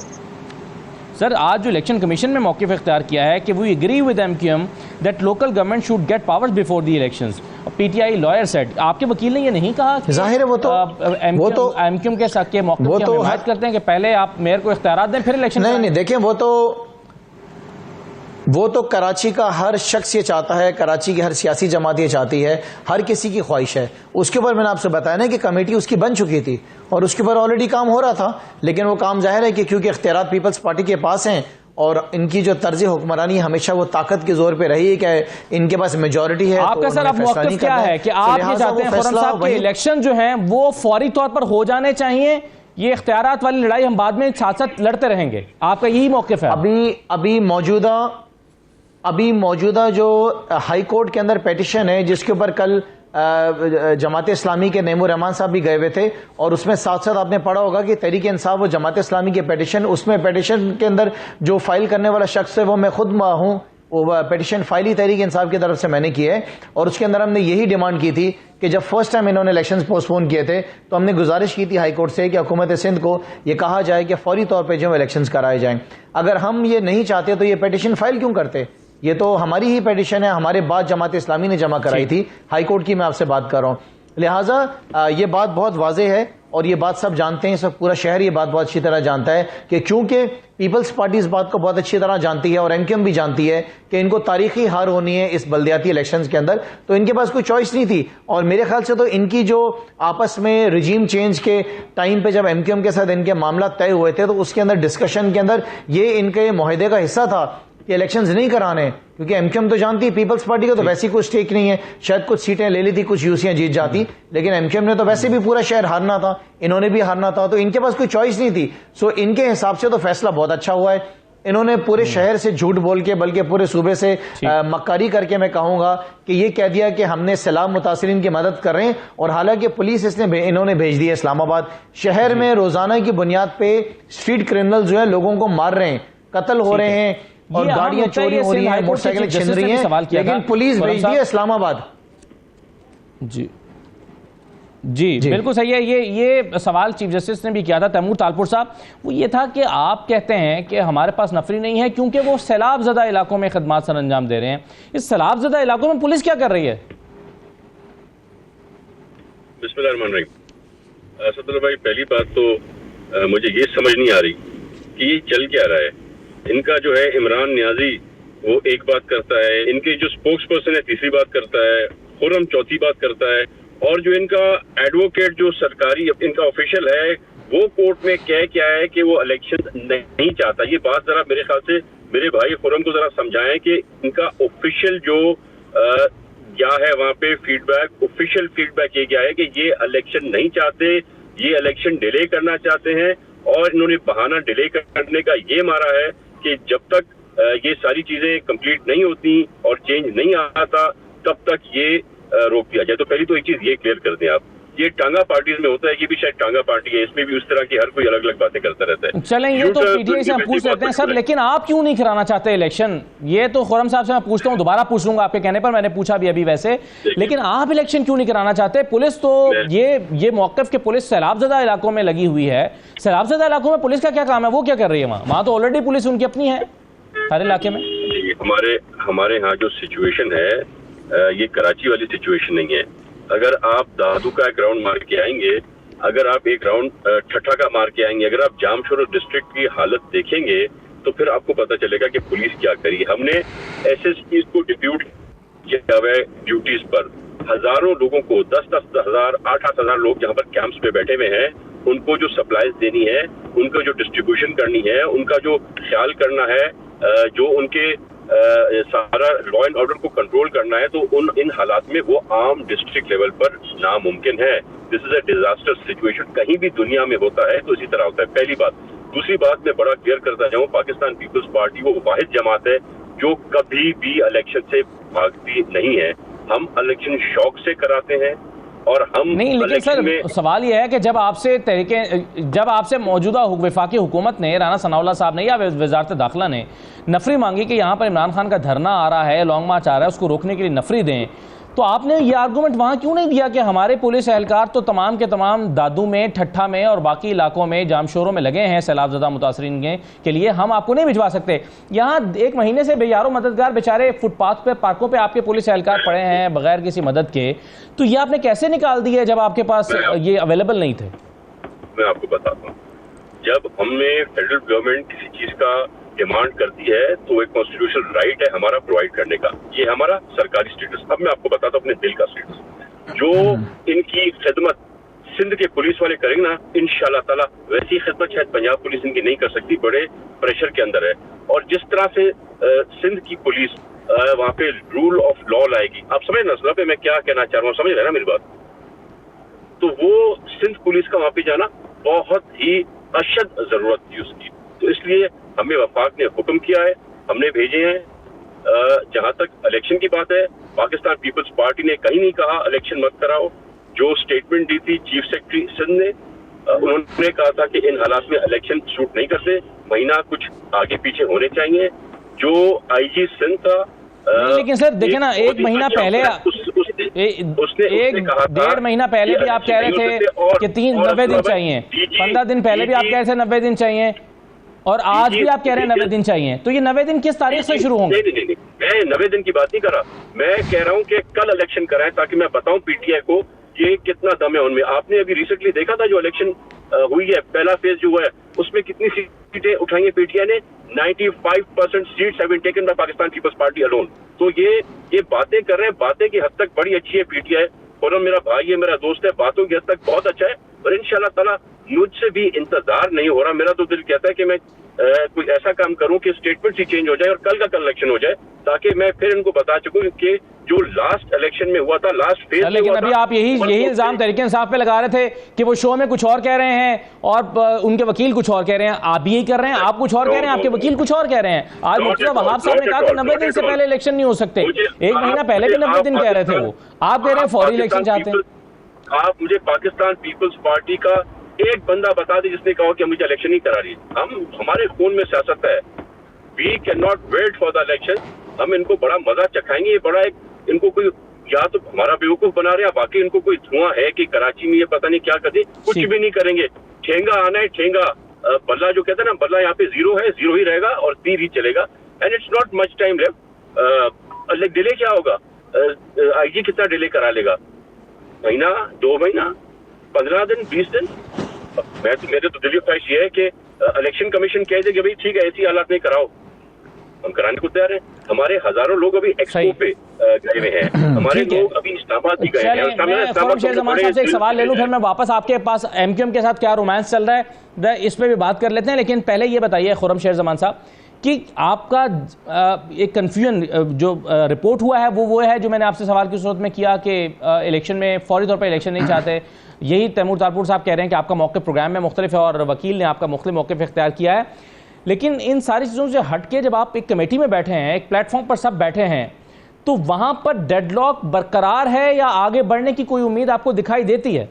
सर आज जो इलेक्शन कमीशन में मौक़िफ़ इख्तियार किया है कि we agree with MQM that local government should get powers before the elections. PTI lawyer said, आपके वकील ने ये नहीं कहा कि जाहिर है वो तो MQM के साथ के मौक़िफ़ की हिमायत करते हैं कि पहले आप मेयर को इख्तियार दें फिर इलेक्शन। नहीं देखें वो तो कराची का हर शख्स ये चाहता है, कराची की हर सियासी जमात ये चाहती है, हर किसी की ख्वाहिश है। उसके ऊपर मैंने आपसे बताया ना कि कमेटी उसकी बन चुकी थी और उसके ऊपर ऑलरेडी काम हो रहा था, लेकिन वो काम जाहिर है कि क्योंकि इख्तियार पीपल्स पार्टी के पास हैं और इनकी जो तर्ज हुक्मरानी हमेशा वो ताकत के जोर पे रही है कि इनके पास मेजोरिटी है। आपका तो सर अब मौक़िफ़ क्या है कि आप ये चाहते हैं खुर्रम साहब के इलेक्शन जो हैं वो फौरी तौर पर हो जाने चाहिए, ये इख्तियारात वाली लड़ाई हम बाद में साथ साथ लड़ते रहेंगे, आपका यही मौक़िफ़ है? अभी मौजूदा जो हाई कोर्ट के अंदर पेटिशन है जिसके ऊपर कल जमात इस्लामी के नईमुर रहमान साहब भी गए हुए थे और उसमें साथ साथ आपने पढ़ा होगा कि तहरीक इंसाफ और जमात इस्लामी के पेटिशन, उसमें पेटिशन के अंदर जो फाइल करने वाला शख्स है वो मैं खुद हूँ। वो पेटिशन फाइल ही तहरीक इंसाफ की तरफ से मैंने की है और उसके अंदर हमने यही डिमांड की थी कि जब फर्स्ट टाइम इन्होंने इलेक्शंस पोस्टपोन किए थे तो हमने गुजारिश की थी हाई कोर्ट से कि हुकूमत सिंध को ये कहा जाए कि फौरी तौर पर जो इलेक्शंस कराए जाएं। अगर हम ये नहीं चाहते तो ये पेटिशन फाइल क्यों करते? ये तो हमारी ही पेटिशन है, हमारे बाद जमात इस्लामी ने जमा कराई थी, हाई कोर्ट की मैं आपसे बात कर रहा हूँ। लिहाजा ये बात बहुत वाज़ेह है और ये बात सब जानते हैं, सब पूरा शहर ये बात बहुत अच्छी तरह जानता है कि क्योंकि पीपल्स पार्टी इस बात को बहुत अच्छी तरह जानती है और MQM भी जानती है कि इनको तारीखी हार होनी है इस बल्दियाती इलेक्शंस के अंदर, तो इनके पास कोई चॉइस नहीं थी। और मेरे ख्याल से तो इनकी जो आपस में रिजीम चेंज के टाइम पे जब MQM के साथ इनके मामला तय हुए थे तो उसके अंदर डिस्कशन के अंदर ये इनके मुआहदे का हिस्सा था कि इलेक्शंस नहीं कराने, क्योंकि MQM तो जानती है पीपल्स पार्टी को तो वैसे ही कुछ स्टेक नहीं है, शायद कुछ सीटें ले ली थी, कुछ यूसियां जीत जाती, लेकिन MQM ने तो वैसे भी पूरा शहर हारना था, इन्होंने भी हारना था, तो इनके पास कोई चॉइस नहीं थी। सो इनके हिसाब से तो फैसला बहुत अच्छा हुआ है। इन्होंने पूरे शहर से झूठ बोल के बल्कि पूरे सूबे से मक्कारी करके मैं कहूंगा कि ये कह दिया कि हमने सैलाब मुतासिरीन की मदद कर रहे हैं और हालांकि पुलिस इन्होंने भेज दी है इस्लामाबाद। शहर में रोजाना की बुनियाद पे स्ट्रीट क्रिमिनल जो है लोगों को मार रहे हैं, कत्ल हो रहे हैं और गाड़ियां चोरी हो रही हैं, मोटरसाइकिल छिन रही हैं, लेकिन पुलिस भेज दी है इस्लामाबाद। जी बिल्कुल सही है। ये सवाल चीफ जस्टिस ने भी किया था तैमूर तालपुर साहब, वो ये था कि आप कहते हैं कि हमारे पास नफरी नहीं है क्योंकि वो सैलाब ज़दा इलाकों में खदमात सर अंजाम दे रहे हैं। इस सैलाब ज़दा इलाकों में पुलिस क्या कर रही है? बिस्मिल्लाहिर्रहमानिर्रहीम। असदुल्लाह भाई, पहली बात तो मुझे ये समझ नहीं आ रही कि ये चल क्या रहा है। इनका जो है इमरान नियाजी वो एक बात करता है, इनके जो स्पोक्स पर्सन है तीसरी बात करता है, खुर्रम चौथी बात करता है, और जो इनका एडवोकेट जो सरकारी इनका ऑफिशियल है वो कोर्ट में कह क्या है कि वो इलेक्शन नहीं चाहता। ये बात जरा मेरे ख्याल से मेरे भाई खुर्रम को जरा समझाएं कि इनका ऑफिशियल जो क्या है वहाँ पे फीडबैक, ऑफिशियल फीडबैक ये क्या है कि ये इलेक्शन नहीं चाहते, ये इलेक्शन डिले करना चाहते हैं और इन्होंने बहाना डिले करने का ये मारा है कि जब तक ये सारी चीजें कंप्लीट नहीं होती और चेंज नहीं आता तब तक ये रोक दिया जाए। तो पहली तो एक चीज ये क्लियर कर दें आप, ये टांगा पार्टीज में होता है, ये भी शायद टांगा पार्टी है, इसमें भी उस तरह की हर कोई अलग अलग बातें करता रहता है। चलें, ये तो PTI से हम पूछ सकते हैं सर, लेकिन आप क्यों नहीं कराना चाहते इलेक्शन? ये तो खुर्रम साहब से मैं पूछता हूँ, दोबारा पूछ लूंगा आपके कहने पर, मैंने पूछा भी अभी वैसे, लेकिन आप इलेक्शन क्यों नहीं कराना चाहते? पुलिस तो ये मौक़िफ़ के पुलिस सैलाबज़दा इलाकों में लगी हुई है, सैलाबज़दा इलाकों में पुलिस का क्या काम है, वो क्या कर रही है वहाँ तो ऑलरेडी पुलिस उनकी अपनी है हर इलाके में। हमारे यहाँ जो सिचुएशन है ये कराची वाली सिचुएशन नहीं है। अगर आप दादू का एक राउंड मार के आएंगे, अगर आप एक राउंड ठट्ठा का मार के आएंगे, अगर आप जामशोर डिस्ट्रिक्ट की हालत देखेंगे तो फिर आपको पता चलेगा कि पुलिस क्या करी। हमने एसएसपी को डिप्यूट किया हुआ है ड्यूटीज पर, हजारों लोगों को 10-10 हजार 8-8 हजार लोग जहां पर कैंप्स पे बैठे हुए हैं, उनको जो सप्लाईज देनी है, उनको जो डिस्ट्रीब्यूशन करनी है, उनका जो ख्याल करना है, जो उनके सारा लॉ एंड ऑर्डर को कंट्रोल करना है, तो इन हालात में वो आम डिस्ट्रिक्ट लेवल पर नामुमकिन है। This is a disaster situation, कहीं भी दुनिया में होता है तो इसी तरह होता है, पहली बात। दूसरी बात मैं बड़ा क्लियर करता जाऊं, पाकिस्तान पीपल्स पार्टी वो वाहिद जमात है जो कभी भी इलेक्शन से भागती नहीं है। हम इलेक्शन शौक से कराते हैं और हम नहीं, लेकिन सर सवाल यह है कि जब आपसे मौजूदा वफाकी हुकूमत ने, राना सनाउल्लाह साहब ने या वजारत दाखिला ने नफरी मांगी कि यहाँ पर इमरान खान का धरना आ रहा है, लॉन्ग मार्च आ रहा है, उसको रोकने के लिए नफरी दें, तो आपने ये आर्गूमेंट वहाँ क्यों नहीं दिया कि हमारे पुलिस एहलकार तो तमाम के तमाम दादू में, ठट्ठा में और बाकी इलाकों में, जामशोरों में लगे हैं सैलाब ज़दा मुतासरीन के लिए, हम आपको नहीं भिजवा सकते। यहाँ 1 महीने से बेयारों मददगार बेचारे फुटपाथ पे, पार्कों पे आपके पुलिस एहलकार पड़े हैं बगैर किसी मदद के, तो ये आपने कैसे निकाल दिए जब आपके पास ये अवेलेबल नहीं थे? मैं आपको बताता हूँ, जब हमने फेडरल गवर्नमेंट किसी चीज का डिमांड करती है तो एक कॉन्स्टिट्यूशनल राइट है हमारा प्रोवाइड करने का, ये हमारा सरकारी स्टेटस। अब मैं आपको बताता हूँ अपने दिल का स्टेटस। जो इनकी खिदमत सिंध के पुलिस वाले करेंगे ना, इंशाल्लाह ताला वैसी खिदमत शायद पंजाब पुलिस इनकी नहीं कर सकती, बड़े प्रेशर के अंदर है। और जिस तरह से सिंध की पुलिस वहाँ पे रूल ऑफ लॉ लाएगी, आप समझ ना पे मैं क्या कहना चाह रहा हूँ, समझ रहे ना मेरी बात? तो वो सिंध पुलिस का वहाँ पे जाना बहुत ही अशद जरूरत थी उसकी, तो इसलिए हमें वफाक ने हुक्म किया है, हमने भेजे हैं। जहां तक इलेक्शन की बात है, पाकिस्तान पीपल्स पार्टी ने कहीं नहीं कहा इलेक्शन मत कराओ। जो स्टेटमेंट दी थी चीफ सेक्रेटरी सिंध ने, उन्होंने कहा था कि इन हालात में इलेक्शन शूट नहीं करते, महीना कुछ आगे पीछे होने चाहिए। जो आईजी सिंध था, लेकिन सर देखे ना, 1 महीना पहले, उसने 1.5 महीना पहले भी आप कह रहे थे कि 90 दिन चाहिए, 15 दिन पहले भी आप कह रहे थे 90 दिन चाहिए, और आज भी आप कह रहे हैं 90 दिन चाहिए। तो ये 90 दिन किस तारीख से शुरू होंगे? नहीं, मैं 90 दिन की बात नहीं कर रहा, मैं कह रहा हूं कि कल इलेक्शन कराएं ताकि मैं बताऊं पीटीआई को कि कितना दम है उनमें। आपने अभी रिसेंटली देखा था जो इलेक्शन हुई है, पहला फेज जो हुआ है, उसमें कितनी सीटें उठाई है पीटीआई ने? 95% seats have been taken by Pakistan Peoples Party alone. तो ये बातें कर रहे हैं, बातें की हद तक बड़ी अच्छी है पीटीआई। खुर्रम मेरा भाई है, मेरा दोस्त है, बातों की हद तक बहुत अच्छा है, और इंशाल्लाह ताला मुझसे भी इंतजार नहीं हो रहा। मेरा तो दिल कहता है कि मैं कोई ऐसा काम करूं कि स्टेटमेंट ही चेंज हो जाए और कल का कल इलेक्शन हो जाए, ताकि मैं फिर इनको बता चुकूं कि जो लास्ट इलेक्शन में हुआ था, लास्ट फेज में लेकिन हुआ अभी था, आप यही इल्जाम तहरीक इंसाफ पे लगा रहे थे कि वो शो में कुछ और कह रहे हैं और उनके वकील कुछ और कह रहे हैं। आप भी यही कर रहे हैं, आप कुछ और कह रहे हैं, आपके वकील कुछ और कह रहे हैं। आज मुफ्ती वहाब साहब ने कहा कि 90 दिन से पहले इलेक्शन नहीं हो सकते, 1 महीना पहले भी 90 दिन कह रहे थे वो, आप कह रहे हैं फौरी इलेक्शन चाहते हैं। आप मुझे पाकिस्तान पीपल्स पार्टी का एक बंदा बता दे जिसने कहा कि मुझे इलेक्शन नहीं करा रही। हमारे खून में सियासत है, we can not wait for the election. हम इनको बड़ा मजा चखाएंगे, ये बड़ा एक इनको कोई या तो हमारा बेवकूफ बना रहे हैं, बाकी इनको कोई धुआं है कि कराची में ये पता नहीं क्या करते, कुछ भी नहीं करेंगे। ठेंगा आना है, ठेंगा बल्ला जो कहते हैं ना, बल्ला यहाँ पे 0 है, 0 ही रहेगा और तीर ही चलेगा। And it's not much time left. Delay क्या होगा? आईजी कितना डिले करा लेगा? महीना, 2 महीना, 15 दिन, 20 दिन? मेरे तो दिली ख्वाहिश ये है कि इलेक्शन कमीशन कह दे कि भाई ठीक है, ऐसी हालात नहीं कराओ, हम कराने को तैयार हैं। हमारे हजारों लोग अभी एक्सपो पे गए हुए हैं, हमारे लोग अभी इस्लामाबाद भी गए हैं। मैं खुर्रम शेर जमान साहब से एक सवाल ले लूं, फिर मैं वापस आपके पास एमक्यूएम के साथ क्या रोमांस चल रहा है इस पे भी बात कर लेते हैं। लेकिन पहले ये बताइए खुर्रम शेर जमान साहब कि आपका एक कन्फ्यूजन जो रिपोर्ट हुआ है वो है जो मैंने आपसे सवाल की सूरत में किया कि इलेक्शन में फौरी तौर पर इलेक्शन नहीं चाहते। यही तैमूर तारपुर साहब कह रहे हैं कि आपका मौक़िफ़ प्रोग्राम में मुख्तलिफ है और वकील ने आपका मुख्तलिफ मौक़िफ़ इख्तियार किया है। लेकिन इन सारी चीज़ों से हट के जब आप एक कमेटी में बैठे हैं, एक प्लेटफॉर्म पर सब बैठे हैं, तो वहाँ पर डेडलॉक बरकरार है या आगे बढ़ने की कोई उम्मीद आपको दिखाई देती है?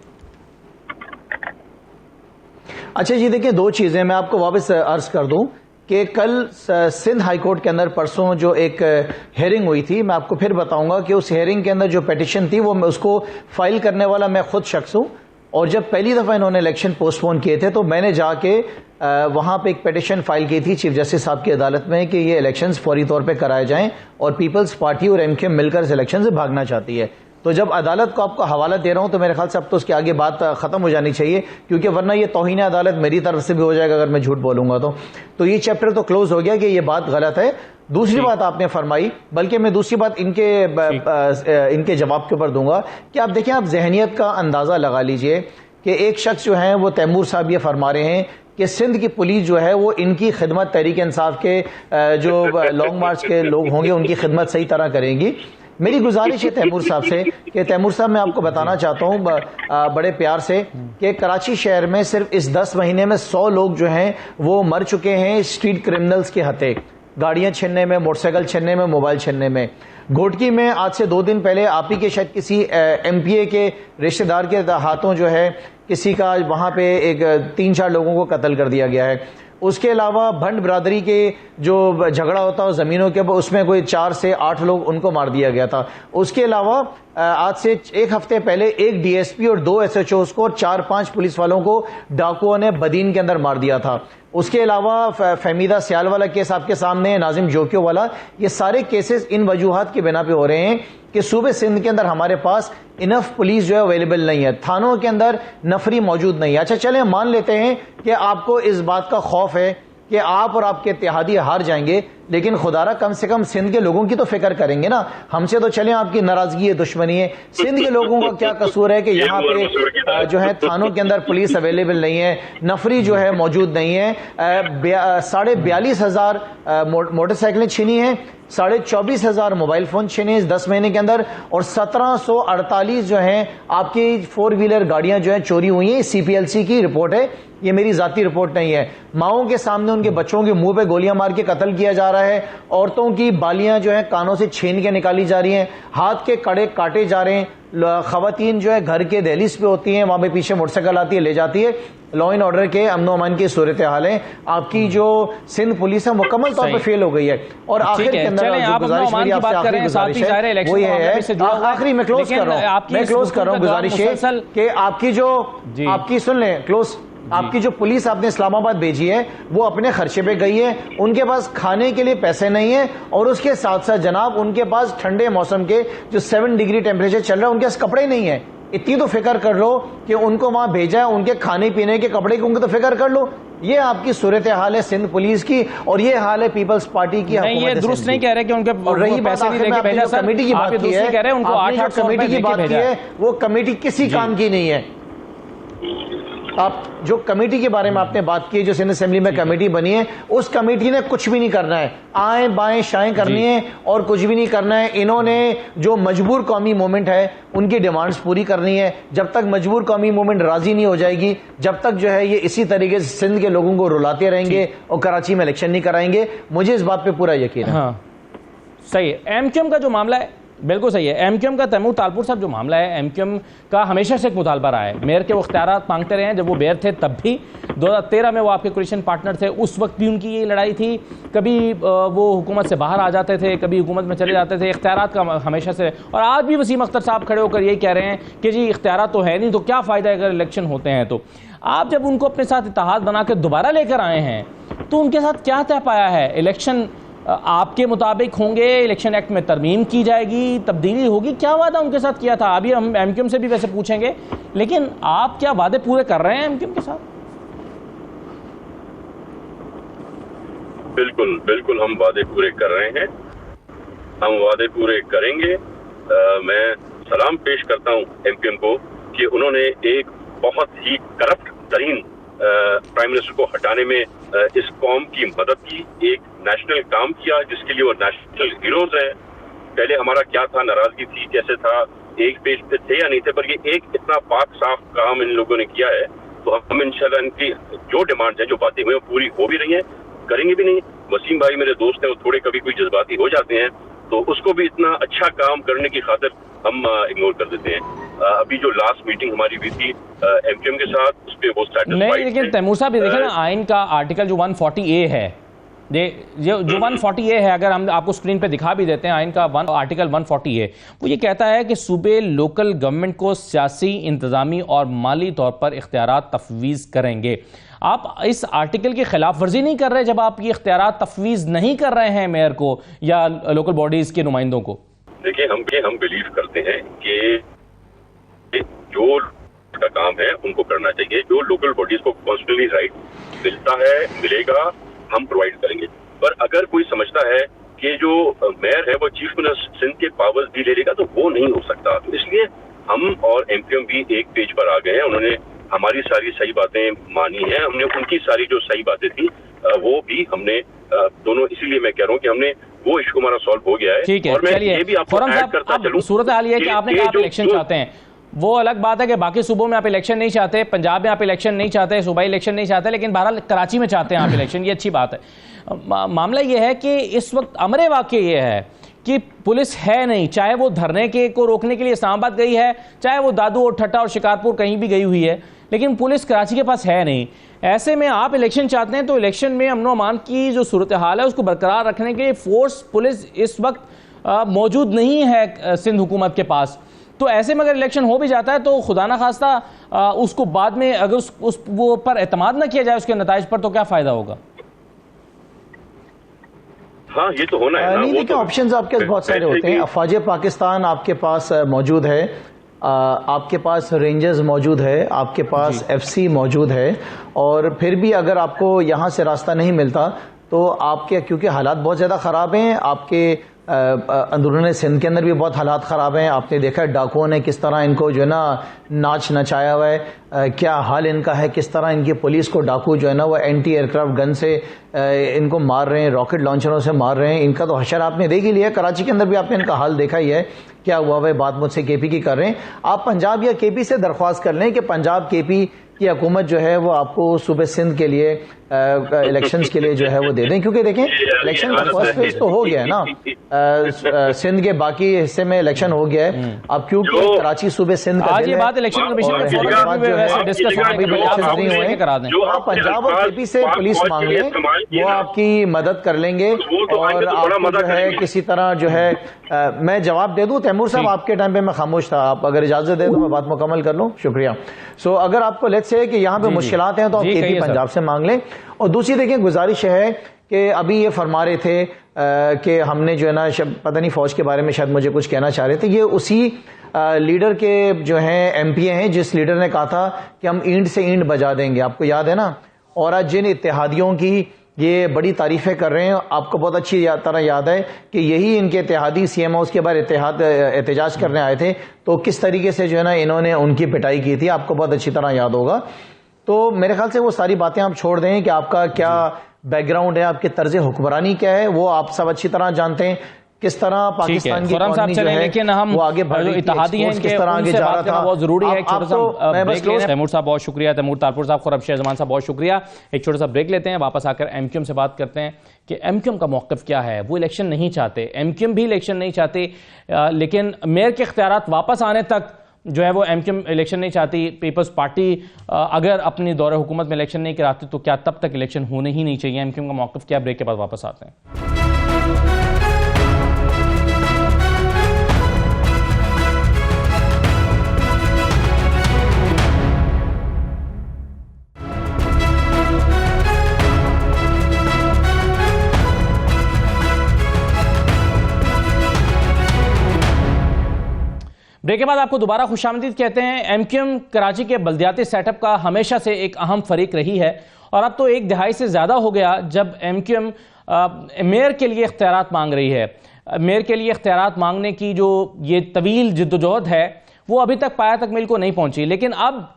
अच्छा जी, देखिए 2 चीज़ें मैं आपको वापस अर्ज कर दूं कि कल सिंध हाई कोर्ट के अंदर परसों जो एक हेयरिंग हुई थी, मैं आपको फिर बताऊंगा कि उस हेयरिंग के अंदर जो पिटिशन थी वो उसको फाइल करने वाला मैं खुद शख्स हूं। और जब पहली दफ़ा इन्होंने इलेक्शन पोस्टपोन किए थे तो मैंने जाके वहाँ पे एक पिटिशन फाइल की थी चीफ जस्टिस साहब की अदालत में कि ये इलेक्शंस फौरी तौर पे कराए जाएं और पीपल्स पार्टी और एमक्यूएम मिलकर इस इलेक्शन से भागना चाहती है। तो जब अदालत को आपको हवाला दे रहा हूं तो मेरे ख्याल से अब तो उसके आगे बात खत्म हो जानी चाहिए, क्योंकि वरना ये तौहीन अदालत मेरी तरफ से भी हो जाएगा अगर मैं झूठ बोलूंगा तो ये चैप्टर तो क्लोज हो गया कि ये बात गलत है। दूसरी बात आपने फरमाई, बल्कि मैं दूसरी बात इनके जवाब के ऊपर दूंगा कि आप देखें, आप जहनियत का अंदाजा लगा लीजिए कि एक शख्स जो है वो तैमूर साहब ये फरमा रहे हैं कि सिंध की पुलिस जो है वो इनकी खिदमत तहरीक इंसाफ के जो लॉन्ग मार्च के लोग होंगे उनकी खिदमत सही तरह करेंगी। मेरी गुजारिश है तैमूर साहब से कि तैमूर साहब, मैं आपको बताना चाहता हूं बड़े प्यार से कि कराची शहर में सिर्फ इस 10 महीने में 100 लोग जो हैं वो मर चुके हैं स्ट्रीट क्रिमिनल्स के हथे, गाड़ियां छीनने में, मोटरसाइकिल छीनने में, मोबाइल छीनने में। घोटकी में आज से 2 दिन पहले आप ही के शायद किसी एमपीए के रिश्तेदार के हाथों जो है किसी का वहां पे एक 3-4 लोगों को कत्ल कर दिया गया है। उसके अलावा भंड बिरादरी के जो झगड़ा होता है जमीनों के, उसमें कोई 4 से 8 लोग उनको मार दिया गया था। उसके अलावा आज से 1 हफ्ते पहले एक डीएसपी और 2 एसएचओस को और 4-5 पुलिस वालों को डाकुओं ने बदीन के अंदर मार दिया था। उसके अलावा फहमीदा सियाल वाला केस आपके सामने है, नाजिम जोकियो वाला, ये सारे केसेस इन वजूहात की बिना पे हो रहे हैं कि सूबे सिंध के अंदर हमारे पास इनफ पुलिस जो है अवेलेबल नहीं है, थानों के अंदर नफरी मौजूद नहीं है। अच्छा चलें मान लेते हैं कि आपको इस बात का खौफ है कि आप और आपके इत्तेहादी हार जाएंगे, लेकिन खुदारा कम से कम सिंध के लोगों की तो फिक्र करेंगे ना। हमसे तो चलें आपकी नाराजगी है, दुश्मनी है, सिंध के लोगों का क्या कसूर है कि यहाँ पे जो है थानों के अंदर पुलिस अवेलेबल नहीं है, नफरी जो है मौजूद नहीं है। 42,500 मोटरसाइकिलें छीनी हैं, 24,500 मोबाइल फोन छीने इस 10 महीने के अंदर, और 1748 जो हैं आपकी 4 व्हीलर गाड़ियां जो हैं चोरी हुई हैं। CPLC की रिपोर्ट है, ये मेरी जाती रिपोर्ट नहीं है। माओं के सामने उनके बच्चों के मुंह पे गोलियां मार के कत्ल किया जा रहा है, औरतों की बालियां जो है कानों से छीन के निकाली जा रही हैं, हाथ के कड़े काटे जा रहे हैं, खवातीन जो है घर के दहलीज पे होती हैं, वहां पे पीछे मोटरसाइकिल आती है ले जाती है। लॉ एंड ऑर्डर के अमन अमान की सूरत हाल है। आपकी जो सिंध पुलिस है मुकम्मल तौर पर फेल हो गई है। और आखिर के अंदर गुजारिश मेरी आपसे आखिरी गुजारिश है वो ये है, आखिरी में क्लोज कर रहा हूँ, गुजारिश है कि आपकी जो आपकी सुन लें क्लोज, आपकी जो पुलिस आपने इस्लामाबाद भेजी है वो अपने खर्चे पे गई है, उनके पास खाने के लिए पैसे नहीं है, और उसके साथ साथ जनाब उनके पास ठंडे मौसम के जो 7 डिग्री टेम्परेचर चल रहा है उनके पास कपड़े नहीं है। इतनी तो फिक्र कर लो कि उनको वहां भेजा है, उनके खाने पीने के कपड़े की उनको तो फिक्र कर लो। ये आपकी सूरत हाल है सिंध पुलिस की, और ये हाल है पीपल्स पार्टी की। नहीं, ये दुरुस्त नहीं कह रहे कि उनके पैसे नहीं लेके भेजा सर, कमेटी की बात की है, कह रहे हैं उनको 800 कमेटी की बात की है, वो कमेटी किसी काम की नहीं है। आप जो कमेटी के बारे में आपने बात की, जो सिंध असेंबली में कमेटी बनी है, उस कमेटी ने कुछ भी नहीं करना है, आए बाएं शाएं करनी है और कुछ भी नहीं करना है। इन्होंने जो मजबूर कौमी मूवमेंट है उनकी डिमांड्स पूरी करनी है। जब तक मजबूर कौमी मूवमेंट राजी नहीं हो जाएगी, जब तक जो है ये इसी तरीके से सिंध के लोगों को रुलाते रहेंगे और कराची में इलेक्शन नहीं कराएंगे। मुझे इस बात पर पूरा यकीन है। हाँ सही है। MQM का जो मामला है बिल्कुल सही है। MQM का तैमूर तालपुर साहब जो मामला है, MQM का हमेशा से एक मुतालबा रहा है, मेयर के वो इख्तियारात मांगते रहे हैं। जब वो मेयर थे तब भी 2013 में वो आपके कोalition पार्टनर थे, उस वक्त भी उनकी ये लड़ाई थी। कभी वो हुकूमत से बाहर आ जाते थे, कभी हुकूमत में चले जाते थे, इख्तियारात का हमेशा से। और आज भी वसीम अख्तर साहब खड़े होकर यही कह रहे हैं कि जी इख्तियारात तो है नहीं, तो क्या फ़ायदा अगर इलेक्शन होते हैं। तो आप जब उनको अपने साथ इत्तेहाद बना के दोबारा लेकर आए हैं तो उनके साथ क्या तय पाया है? इलेक्शन आपके मुताबिक होंगे, इलेक्शन एक्ट में तरमीम की जाएगी, तब्दीली होगी, क्या वादा उनके साथ किया था? अभी हम MQM से भी वैसे पूछेंगे, लेकिन आप क्या वादे पूरे कर रहे हैं MQM के साथ? बिल्कुल बिल्कुल हम वादे पूरे कर रहे हैं, हम वादे पूरे करेंगे। मैं सलाम पेश करता हूं MQM को कि उन्होंने एक बहुत ही करप्ट तरीन प्राइम मिनिस्टर को हटाने में इस कौम की मदद की, एक नेशनल काम किया जिसके लिए वो नेशनल हीरोज हैं। पहले हमारा क्या था, नाराजगी थी, कैसे था, एक पेज पे थे या नहीं थे, पर ये एक इतना पाक साफ काम इन लोगों ने किया है, तो हम इंशाल्लाह इनकी जो डिमांड है, जो बातें हुई, वो पूरी हो भी रही हैं, करेंगे भी नहीं। वसीम भाई मेरे दोस्त हैं, वो थोड़े कभी कोई जज्बाती हो जाते हैं, तो उसको भी इतना अच्छा काम करने की खातिर हम इग्नोर कर देते हैं। अभी जो लास्ट मीटिंग हमारी हुई थी MQM के साथ, उस पर वो नहीं, लेकिन तैमूर साहब ये देखें ना, आइन का आर्टिकल जो 140A है, जो 140A है, अगर हम आपको स्क्रीन पे दिखा भी देते हैं, आइन का आर्टिकल 140A, वो ये कहता है कि सूबे लोकल गवर्नमेंट को सियासी, इंतजामी और माली तौर पर इख्तियारात तफवीज़ करेंगे। आप इस आर्टिकल की खिलाफ वर्जी नहीं कर रहे जब आप ये इख्तियारात तफवीज़ नहीं कर रहे हैं मेयर को या लोकल बॉडीज़ के नुमाइंदों को? देखिए हम बिलीव करते हैं कि जो का काम है उनको करना चाहिए। जो लोकल बॉडीज को कॉन्स्टिट्यूशनली राइट मिलता है, मिलेगा, हम प्रोवाइड करेंगे। पर अगर कोई समझता है कि जो मेयर है वो चीफ मिनिस्टर सिंध के पावर्स भी ले लेगा तो वो नहीं हो सकता। तो इसलिए हम और एमपीएम भी एक पेज पर आ गए हैं। उन्होंने हमारी सारी सही बातें मानी हैं, हमने उनकी सारी जो सही बातें थी वो भी हमने दोनों, इसीलिए मैं कह रहा हूँ कि हमने वो इश्यू हमारा सॉल्व हो गया है। ठीक है, और मैं चलिए ये भी आपको ऐड करता चलूं, सूरत हाल ये है कि आपने कहा आप इलेक्शन चाहते हैं, वो अलग बात है कि बाकी सूबों में आप इलेक्शन नहीं चाहते, पंजाब में आप इलेक्शन नहीं चाहते, सूबाई इलेक्शन नहीं चाहते, लेकिन बहरहाल कराची में चाहते हैं आप इलेक्शन, ये अच्छी बात है। मामला ये है कि इस वक्त अमरे वाक़या ये है कि पुलिस है नहीं, चाहे वो धरने के को रोकने के लिए इस्लामाबाद गई है, चाहे वो दादू और ठट्टा और शिकारपुर कहीं भी गई हुई है, लेकिन पुलिस कराची के पास है नहीं। ऐसे में आप इलेक्शन चाहते हैं तो इलेक्शन में अमन अमान की जो सूरत हाल है उसको बरकरार रखने के लिए फोर्स पुलिस इस वक्त मौजूद नहीं है सिंध हुकूमत के पास। तो ऐसे में अगर इलेक्शन हो भी जाता है तो खुदा ना खास्ता उसको बाद में अगर उस वो पर एतमाद ना किया जाए उसके नताइज पर, तो क्या फायदा होगा? हाँ, ये तो होना है ना। नहीं, देखिए ऑप्शंस आपके पास बहुत सारे होते हैं। अफवाज पाकिस्तान आपके पास मौजूद है, आपके पास रेंजर्स मौजूद है, आपके पास एफसी मौजूद है, और फिर भी अगर आपको यहाँ से रास्ता नहीं मिलता तो आपके, क्योंकि हालात बहुत ज़्यादा ख़राब हैं, आपके अंदरूनी सिंध के अंदर भी बहुत हालात ख़राब हैं। आपने देखा है डाकुओं ने किस तरह इनको जो है ना नाच नचाया हुआ है, क्या हाल इनका है, किस तरह इनकी पुलिस को डाकू जो है ना वो एंटी एयरक्राफ्ट गन से इनको मार रहे हैं, रॉकेट लॉन्चरों से मार रहे हैं। इनका तो हशर आपने देख ही लिया, कराची के अंदर भी आपने इनका हाल देखा ही है, क्या हुआ वह बात मुझसे केपी की कर रहे हैं। आप पंजाब या केपी से दरख्वास्त कर लें कि पंजाब केपी की हुकूमत जो है वो आपको सूबे सिंध के लिए इलेक्शंस के लिए जो है वो दे दें, क्योंकि देखें इलेक्शन का फर्स्ट फेज तो हो गया है ना, सिंध के बाकी हिस्से में इलेक्शन हो गया है। अब क्योंकि कराची सूबे सिंध का आज ये बात इलेक्शन कमीशन में डिस्कस आप पंजाब और केपी से पुलिस मांग लें, वो आपकी मदद कर लेंगे और आपको जो है किसी तरह जो है मैं जवाब दे दूं। तैमूर साहब आपके टाइम पे मैं खामोश था, आप अगर इजाजत दे तो मैं बात मुकम्मल कर लूं। शुक्रिया। सो अगर आपको लेट्स से कि यहाँ पे मुश्किलात हैं तो आप केपी पंजाब से मांग लें। और दूसरी देखें गुजारिश है कि अभी ये फरमा रहे थे कि हमने जो है ना पता नहीं फौज के बारे में शायद मुझे कुछ कहना चाह रहे थे, ये उसी लीडर के जो हैं एमपीए हैं जिस लीडर ने कहा था कि हम ईंट से ईंट बजा देंगे, आपको याद है ना। और आज जिन इत्तेहादियों की ये बड़ी तारीफें कर रहे हैं, आपको बहुत अच्छी तरह याद है कि यही इनके इत्तेहादी सीएमओ के बारे एहतजाज करने आए थे, तो किस तरीके से जो है ना इन्होंने उनकी पिटाई की थी, आपको बहुत अच्छी तरह याद होगा। तो मेरे ख्याल से वो सारी बातें आप छोड़ दें कि आपका क्या बैकग्राउंड है, आपके तर्ज हुक्मरानी क्या है, वो आप सब अच्छी तरह जानते हैं। किस तरह पाकिस्तान की इकॉनमी जो है लेकिन हम वो आगे बढ़ रही थी, इत्तेहादी हैं, किस तरह आगे जा रहा था, बहुत जरूरी है। एक छोटा सा ब्रेक लेते हैं। तैमूर साहब बहुत शुक्रिया, तैमूर तारपुर साहब, खुरब शेहजमान साहब बहुत शुक्रिया। एक छोटा सा ब्रेक लेते हैं, वापस आकर एमक्यूएम से बात करते हैं कि एमक्यूएम का मौक़िफ़ क्या है। वो इलेक्शन नहीं चाहते, एमक्यूएम भी इलेक्शन नहीं चाहते, लेकिन मेयर के इख्तियारात वापस आने तक जो है वो एमक्यूएम इलेक्शन नहीं चाहती। पीपल्स पार्टी अगर अपनी दौरे हुकूमत में इलेक्शन नहीं कराती तो क्या तब तक इलेक्शन होने ही नहीं चाहिए? एमक्यूएम का मौक़िफ़ क्या? ब्रेक के बाद वापस आते हैं। ब्रेक के बाद आपको दोबारा खुशामदीद कहते हैं। एमक्यूएम कराची के बल्दियाती सेटअप का हमेशा से एक अहम फरीक रही है और अब तो एक दिहाई से ज़्यादा हो गया जब एमक्यूएम मेयर के लिए इख्तियारात मांग रही है। मेयर के लिए इख्तियारात मांगने की जो ये तवील जद्दोजहद है वो अभी तक पाया तक मिल को नहीं पहुंची, लेकिन अब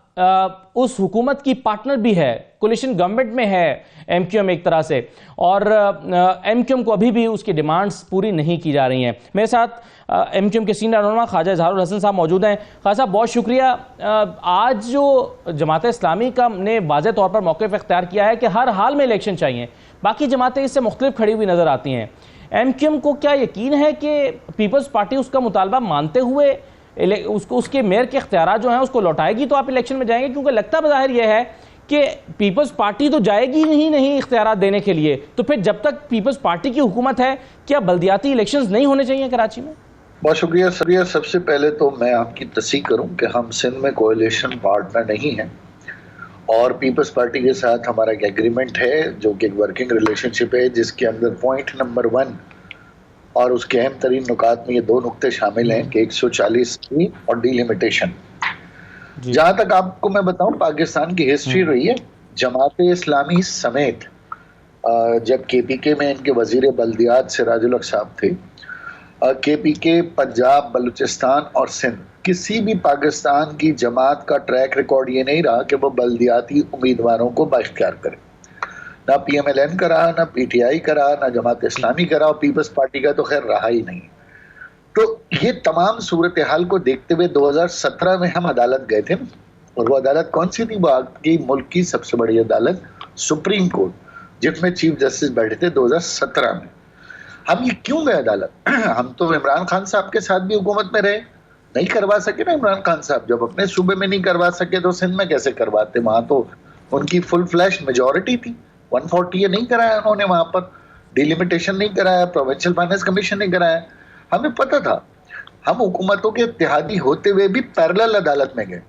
उस हुकूमत की पार्टनर भी है, कोलिशन गवर्नमेंट में है एमक्यूएम एक तरह से, और एमक्यूएम को अभी भी उसकी डिमांड्स पूरी नहीं की जा रही हैं। मेरे साथ एमक्यूएम के सीनियर रहनुमा ख्वाजा इजहारुल हसन साहब मौजूद हैं। ख्वाजा साहब बहुत शुक्रिया। आज जो जमात इस्लामी का ने वाज़ेह तौर पर मौक़िफ़ इख्तियार किया है कि हर हाल में इलेक्शन चाहिए, बाकी जमातें इससे मुख्तलिफ खड़ी हुई नज़र आती हैं। एमक्यूएम को क्या यकीन है कि पीपल्स पार्टी उसका मुतालबा मानते हुए उसके मेयर के इख्तियारात जो हैं उसको लौटाएगी तो आप इलेक्शन में जाएंगे? क्योंकि लगता बज़ाहिर यह है कि पीपल्स पार्टी तो जाएगी ही नहीं इख्तियारात देने के लिए, तो फिर जब तक पीपल्स पार्टी की हुकूमत है क्या बल्दियाती इलेक्शंस नहीं होने चाहिए कराची में? बहुत शुक्रिया सरिया। सबसे पहले तो मैं आपकी तस्दीक करूं कि हम सिंध में कोalition पार्टनर नहीं हैं और पीपल्स पार्टी के साथ हमारा एक एग्रीमेंट है जो कि एक वर्किंग रिलेशनशिप है, जिसके अंदर पॉइंट नंबर 1 और उसके अहम तरीन नुकात में ये दो नुक्ते शामिल हैं कि 140 और डिलिमिटेशन। जहां तक आपको मैं बताऊं, पाकिस्तान की हिस्ट्री रही है जमात इस्लामी समेत, जब केपीके में इनके वजीर बल्दियात सिराजुल हक साहब थे, केपीके, पंजाब, बलूचिस्तान और सिंध, किसी भी पाकिस्तान की जमात का ट्रैक रिकॉर्ड ये नहीं रहा कि वो बल्दियाती उम्मीदवारों को बहिष्कार करे। ना PMLN करा, ना PTI करा, ना जमात इस्लामी करा, और पीपल्स पार्टी का तो खैर रहा ही नहीं। तो ये तमाम सूरत हाल को देखते हुए 2017 में हम अदालत गए थे, और वो अदालत कौन सी थी? वो आपकी मुल्क की सबसे बड़ी अदालत सुप्रीम कोर्ट, जिसमें चीफ जस्टिस बैठे थे 2017 में। हम ये क्यों गए अदालत? हम तो इमरान खान साहब के साथ भी हुकूमत में रहे, नहीं करवा सके ना इमरान खान साहब। जब अपने सूबे में नहीं करवा सके तो सिंध में कैसे करवाते? वहां तो उनकी फुल फ्लैश मेजॉरिटी थी। 140 नहीं कराया उन्होंने, वहां पर डिलिमिटेशन नहीं कराया, प्रोविंशियल फाइनेंस कमीशन नहीं कराया। हमें पता था, हम हुकूमतों के इत्तेहादी होते हुए भी पैरेलल अदालत में गए,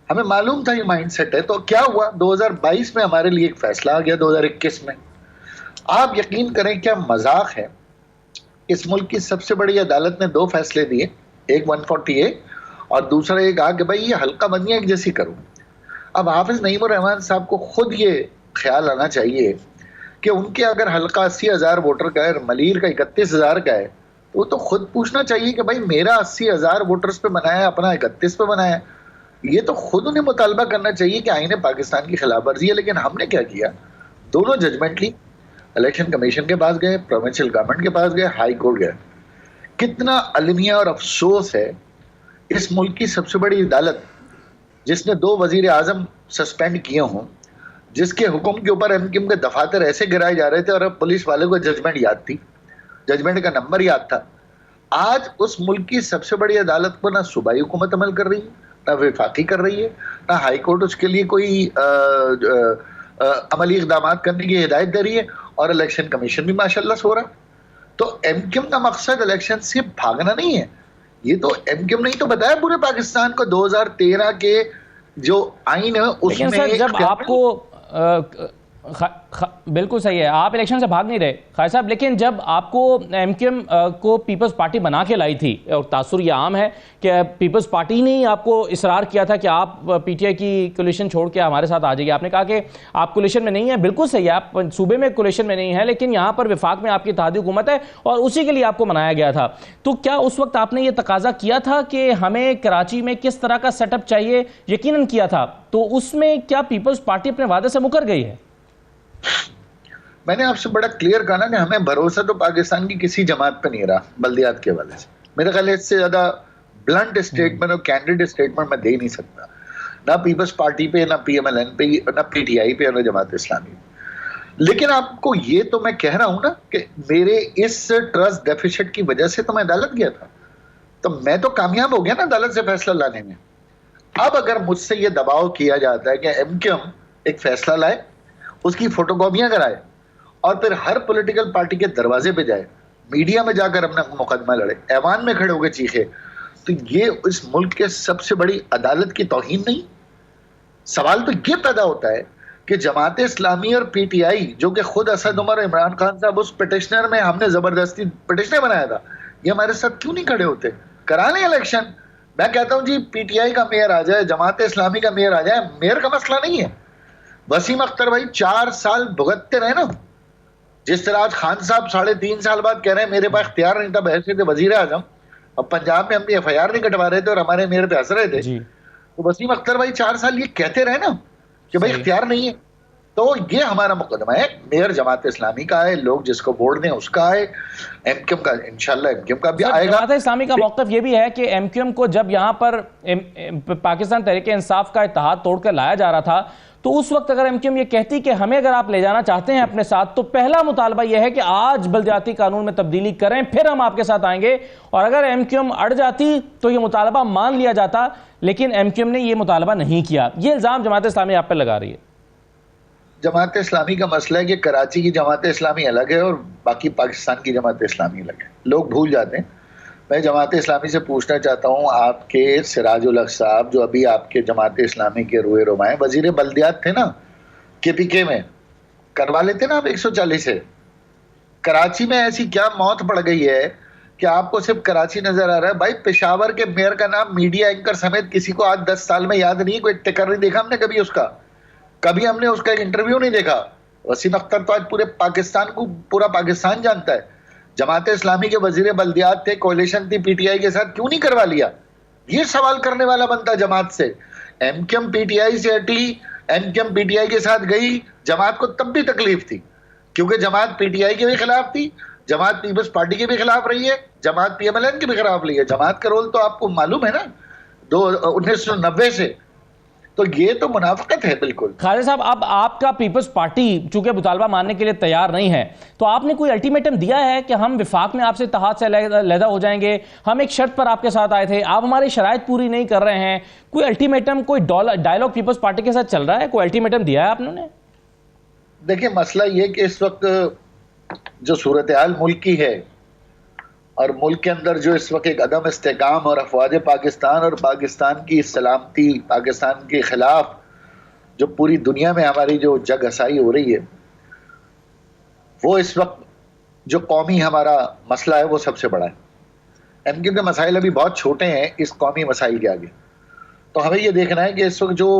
हमें मालूम था ये माइंडसेट है। तो क्या हुआ? 2022 में हमारे लिए एक फैसला आ गया, 2021 में। आप यकीन करें, क्या मजाक है, इस मुल्क की सबसे बड़ी अदालत ने दो फैसले दिए, एक 140A और दूसरा एक कहा कि भाई ये हल्का बंदियां एक जैसी करो। अब हाफिज नईम उर रहमान साहब को खुद ये ख्याल आना चाहिए कि उनके अगर हल्का 80,000 वोटर का है, मलीर का 31,000 का है, तो वो तो खुद पूछना चाहिए कि भाई मेरा 80,000 वोटर्स पे बनाया, अपना 31 पे बनाया। ये तो खुद उन्हें मुतालबा करना चाहिए कि आईने पाकिस्तान की खिलाफ वर्जी है। लेकिन हमने क्या किया, दोनों जजमेंट ली, इलेक्शन कमीशन के पास गए, प्रोविंशियल गवर्नमेंट के पास गए, हाई कोर्ट गए। कितना अलमिया और अफसोस है, इस मुल्क की सबसे बड़ी अदालत जिसने 2 वजीर आजम सस्पेंड किए हों, जिसके हुक्म के ऊपर एमक्यूएम के दफातर ऐसे गिराए जा रहे थे और अब पुलिस वाले को जजमेंट याद थी, जजमेंट का नंबर याद था। आज उस मुल्क की सबसे बड़ी अदालत को ना सूबाई हुकूमत अमल कर रही है, ना वफाकी कर रही है, ना हाई कोर्ट उसके लिए कोई अमली इक़दाम करने की हिदायत दे रही है, और इलेक्शन कमीशन भी माशाल्लाह सो रहा। तो एमक्यूएम का मकसद इलेक्शन से भागना नहीं है। ये तो एमक्यूएम नहीं तो बताया पूरे पाकिस्तान को 2013 के जो आइन है उसमें। सर, जब आपको बिल्कुल सही है, आप इलेक्शन से भाग नहीं रहे खाई साहब, लेकिन जब आपको एमक्यूएम को पीपल्स पार्टी बना के लाई थी, और तासुर ये आम है कि पीपल्स पार्टी ने ही आपको इसरार किया था कि आप पीटीआई की कोलिशन छोड़ के हमारे साथ आ जाइए। आपने कहा कि आप कोलिशन में नहीं है, बिल्कुल सही है, आप सूबे में कोलिशन में नहीं है, लेकिन यहाँ पर विफाक में आपकी इत्तेहादी हुकूमत है और उसी के लिए आपको बनाया गया था। तो क्या उस वक्त आपने ये तकाजा किया था कि हमें कराची में किस तरह का सेटअप चाहिए? यकीनन किया था। तो उसमें क्या पीपल्स पार्टी अपने वादे से मुकर गई है? मैंने आपसे बड़ा क्लियर कहा ना कि हमें भरोसा तो पाकिस्तान की किसी जमात पे नहीं रहा बल्दियात के हवाले से। मेरे ख्याल इससे ज्यादा ब्लंट स्टेटमेंट और कैंडिड स्टेटमेंट मैं दे नहीं सकता, ना पीपल्स पार्टी पे, ना PMLN पे, ना PTI पे, ना जमात इस्लामी। लेकिन आपको ये तो मैं कह रहा हूं ना कि मेरे इस ट्रस्ट डेफिसिट की वजह से तो मैं अदालत गया था, तो मैं तो कामयाब हो गया ना अदालत से फैसला लाने में। अब अगर मुझसे ये दबाव किया जाता है कि एमक्यूएम एक फैसला लाए, उसकी फोटोकॉपियां कराए और फिर हर पॉलिटिकल पार्टी के दरवाजे पे जाए, मीडिया में जाकर अपना मुकदमा लड़े, ऐवान में खड़े होकर चीखे, तो ये इस मुल्क के सबसे बड़ी अदालत की तौहीन नहीं? सवाल तो ये पैदा होता है कि जमात इस्लामी और PTI, जो कि खुद असद उमर और इमरान खान साहब उस पिटिशनर में हमने जबरदस्ती पिटिशनर बनाया था, ये हमारे साथ क्यों नहीं खड़े होते? करा लें इलेक्शन। मैं कहता हूं जी PTI का मेयर आ जाए, जमात इस्लामी का मेयर आ जाए, मेयर का मसला नहीं है। वसीम अख्तर भाई 4 साल भुगतते रहे ना, जिस तरह आज खान साहब 3.5 साल बाद कह रहे हैं मेरे पास इख्तियार नहीं था बहैसियत वजीर आजम, अब पंजाब में हम FIR नहीं कटवा रहे थे और हमारे मेयर पे हंस रहे थे, तो वसीम अख्तर भाई 4 साल ये कहते रहे ना कि भाई इख्तियार नहीं है। तो ये हमारा मुकदमा है, मेयर जमात इस्लामी का है, लोग जिसको वोट दें उसका है, एमक्यूएम का इंशाल्लाह एमक्यूएम का भी आएगा। जमात इस्लामी का मौक़िफ़ ये भी है कि एमक्यूएम को जब यहाँ पर पाकिस्तान तहरीक इंसाफ का इत्तेहाद तोड़कर लाया जा रहा था, तो उस वक्त अगर एमक्यूएम ये कहती कि हमें अगर आप ले जाना चाहते हैं अपने साथ, तो पहला मुतालबा यह है कि आज बलदियाती कानून में तब्दीली करें, फिर हम आपके साथ आएंगे। और अगर एमक्यूएम अड़ जाती तो ये मुतालबा मान लिया जाता, लेकिन एमक्यूएम ने ये मुतालबा नहीं किया। ये इल्ज़ाम जमात इस्लामी आप पर लगा रही है। जमात इस्लामी का मसला है कि कराची की जमात इस्लामी अलग है और बाकी पाकिस्तान की जमात इस्लामी अलग है, लोग भूल जाते हैं। मैं जमात इस्लामी से पूछना चाहता हूँ, आपके सिराजुल हक साहब जो अभी आपके जमात इस्लामी के रुए रुमाए वजीर बल्दियात थे ना KPK में, करवा लेते ना आप 140 से। कराची में ऐसी क्या मौत पड़ गई है कि आपको सिर्फ कराची नजर आ रहा है। भाई पेशावर के मेयर का नाम मीडिया एंकर समेत किसी को आज 10 साल में याद नहीं है, कोई टिकर नहीं देखा हमने कभी उसका, कभी हमने उसका एक इंटरव्यू नहीं देखा। वसीम अख्तर तो आज पूरे पाकिस्तान को, पूरा पाकिस्तान जानता है। जमात इस्लामी के वजीर बल्दियात थे, कोalition थी पीटीआई के साथ, क्यों नहीं करवा लिया? ये सवाल करने वाला बनता जमात से। एमक्यूएम पीटीआई से हटी, एमक्यूएम पीटीआई के साथ गई, जमात को तब भी तकलीफ थी क्योंकि जमात पीटीआई के भी खिलाफ थी, जमात पीपल्स पार्टी के भी खिलाफ रही है, जमात पीएमएलएन के भी खिलाफ रही है। जमात का रोल तो आपको मालूम है ना 1990 से, तो ये तो मुनाफिकत है बिल्कुल। खालिद साहब, अब आपका पीपल्स पार्टी चूंकि मुतालबा मानने के लिए तैयार नहीं है, तो आपने कोई अल्टीमेटम दिया है कि हम विफाक में आपसे इत्तेहाद से अलहदा हो जाएंगे? हम एक शर्त पर आपके साथ आए थे, आप हमारी शराइत पूरी नहीं कर रहे हैं, कोई अल्टीमेटम, कोई डायलॉग पीपल्स पार्टी के साथ चल रहा है? कोई अल्टीमेटम दिया है आपने? देखिए मसला ये कि इस वक्त जो सूरत हाल मुल्क की है और मुल्क के अंदर जो इस वक्त एक अदम इस्तेकाम और अफवाज पाकिस्तान और पाकिस्तान की सलामती, पाकिस्तान के खिलाफ जो पूरी दुनिया में हमारी जो जग हसाई हो रही है, वो इस वक्त जो कौमी हमारा मसला है वो सबसे बड़ा है। एमक्यू के मसाइल अभी बहुत छोटे हैं इस कौमी मसाइल के आगे। तो हमें ये देखना है कि इस वक्त जो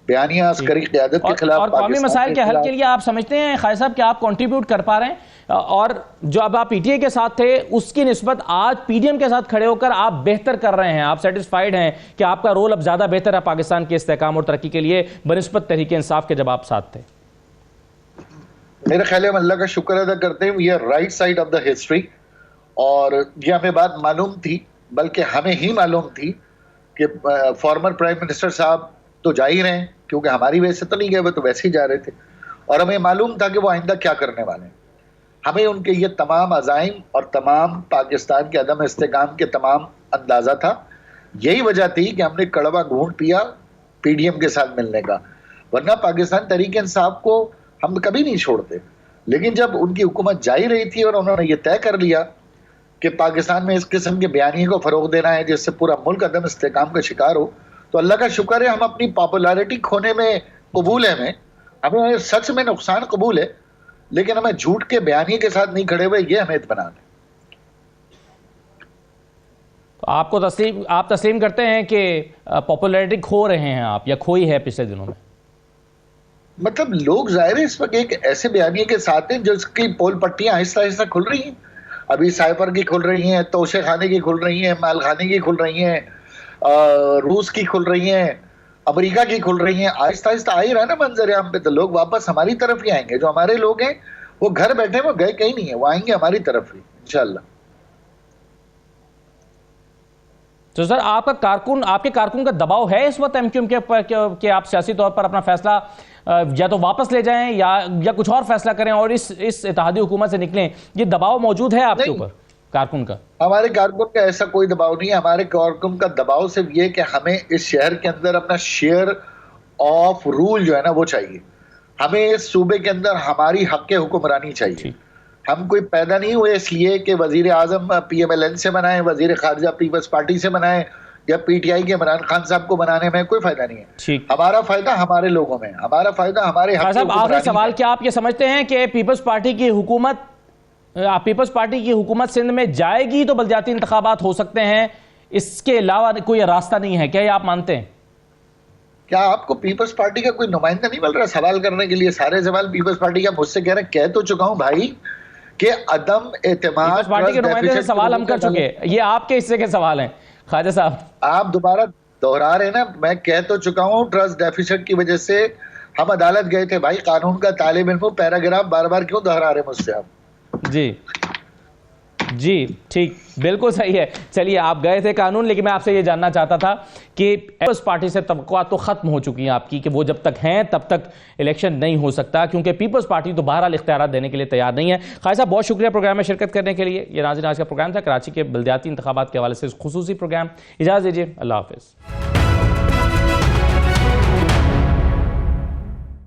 बयानिया अस्करी क़यादत के खिलाफ और कौमी मसाइल के हल के लिए आप समझते हैं खालिद साहब कि आप कंट्रीब्यूट कर पा रहे हैं? और जो अब आप पीटीआई के साथ थे उसकी निस्बत आज पीडीएम के साथ खड़े होकर आप बेहतर कर रहे हैं, आप सेटिस्फाइड हैं कि आपका रोल अब ज्यादा बेहतर है पाकिस्तान के इस्तेहकाम और तरक्की के लिए बनिस्बत तहरीक इंसाफ के जब आप साथ थे? मेरे ख्याल में अल्लाह का शुक्र अदा करते हैं we are right side of the history. और ये हमें बात मालूम थी, बल्कि हमें ही मालूम थी कि फॉर्मर प्राइम मिनिस्टर साहब तो जा ही रहे हैं, क्योंकि हमारी वजह से तो नहीं गए, वो तो वैसे ही जा रहे थे। और हमें मालूम था कि वो आइंदा क्या करने वाले हैं। हमें उनके ये तमाम अज़ाइम और तमाम पाकिस्तान के अदम इस्तेकाम के तमाम अंदाज़ा था। यही वजह थी कि हमने कड़वा घूंट पिया पीडीएम के साथ मिलने का, वरना पाकिस्तान तहरीक इंसाफ को हम कभी नहीं छोड़ते। लेकिन जब उनकी हुकूमत जा ही रही थी और उन्होंने ये तय कर लिया कि पाकिस्तान में इस किस्म के बयानी को फ़रोग देना है जिससे पूरा मुल्क अदम इस्तेकाम का शिकार हो, तो अल्लाह का शुक्र है हम अपनी पॉपुलैरिटी खोने में कबूल है, हमें सच में नुकसान कबूल है, लेकिन हमें झूठ के बयानी के साथ नहीं खड़े हुए, ये हमें इत्मीनान है। तो आपको आप तस्लीम करते हैं कि पॉपुलैरिटी खो रहे हैं आप, या खोई है पिछले दिनों में? मतलब लोग जाहिर है इस वक्त एक ऐसे बयानी के साथ हैं जिसकी पोल पट्टियां आहिस्ता आहिस्ता खुल रही हैं। अभी साइफर की खुल रही हैं, तोशे खाने की खुल रही हैं, माल खाने की खुल रही हैं, रूस की खुल रही हैं, अमेरिका की खुल रही हैं। आहिस्ता आहिस्ता आ ही रहा है ना मंजर आम पे, तो लोग वापस हमारी तरफ ही आएंगे। जो हमारे लोग हैं वो घर बैठे, वो गए कहीं नहीं है, वो आएंगे हमारी तरफ ही इंशाल्लाह। तो सर आपके कारकुन का दबाव है इस वक्त एमक्यूएम के ऊपर कि आप सियासी तौर पर अपना फैसला या तो वापस ले जाएं या कुछ और फैसला करें और इस इत्तेहादी हुकूमत से निकलें? ये दबाव मौजूद है आपके ऊपर कारकुन का? हमारे कारकुन का ऐसा कोई दबाव नहीं है। हमारे कारकुन का दबाव सिर्फ ये कि हमें इस शहर के अंदर अपना शेयर ऑफ रूल जो है ना वो चाहिए। हमें इस सूबे के अंदर हमारी हक हुक्मरानी चाहिए। हम कोई पैदा नहीं हुए इसलिए कि वजीर आजम पीएमएलएन से बनाए, वजीर खारजा पीपल्स पार्टी से बनाए या पीटीआई के इमरान खान साहब को बनाने में कोई फायदा नहीं है। हमारा फायदा हमारे लोगों में, हमारा फायदा हमारे हक। आखिरी सवाल, क्या आप ये समझते हैं कि पीपल्स पार्टी की हुकूमत सिंध में जाएगी तो बल्दियाती इंतखाबात हो सकते हैं, इसके अलावा कोई रास्ता नहीं है, क्या ये आप मानते हैं? क्या आपको पीपल्स पार्टी का कोई नुमाइंदा नहीं मिल रहा सवाल करने के लिए? सारे सवाल पीपल्स पार्टी का मुझसे कह रहे हैं। कह तो चुका हूं भाई कि अदम एतमाद पार्टी के नुमाइंदे से सवाल हम कर चुके, ये आपके हिस्से के सवाल हैं ख्वाजा साहब। आप दोबारा दोहरा रहे हैं ना। मैं कह तो चुका हूं ट्रस्ट डेफिसिट की वजह से हम अदालत गए थे भाई। कानून का तालिब इल्म पैराग्राफ बार बार क्यों दोहरा रहे मुझसे आप? जी ठीक, बिल्कुल सही है। चलिए, आप गए थे कानून, लेकिन मैं आपसे ये जानना चाहता था कि पीपल्स पार्टी से तवक्कुआत तो खत्म हो चुकी हैं आपकी कि वो जब तक हैं तब तक इलेक्शन नहीं हो सकता, क्योंकि पीपल्स पार्टी तो बहरहाल इख्तियारात देने के लिए तैयार नहीं है। खालिद साहब, बहुत शुक्रिया प्रोग्राम में शिरकत करने के लिए। ये नाज़रीन आज का प्रोग्राम था कराची के बल्दियाती इंतखाबात के हवाले से खुसूसी प्रोग्राम। इजाज़त दीजिए, अल्लाह हाफ़िज़।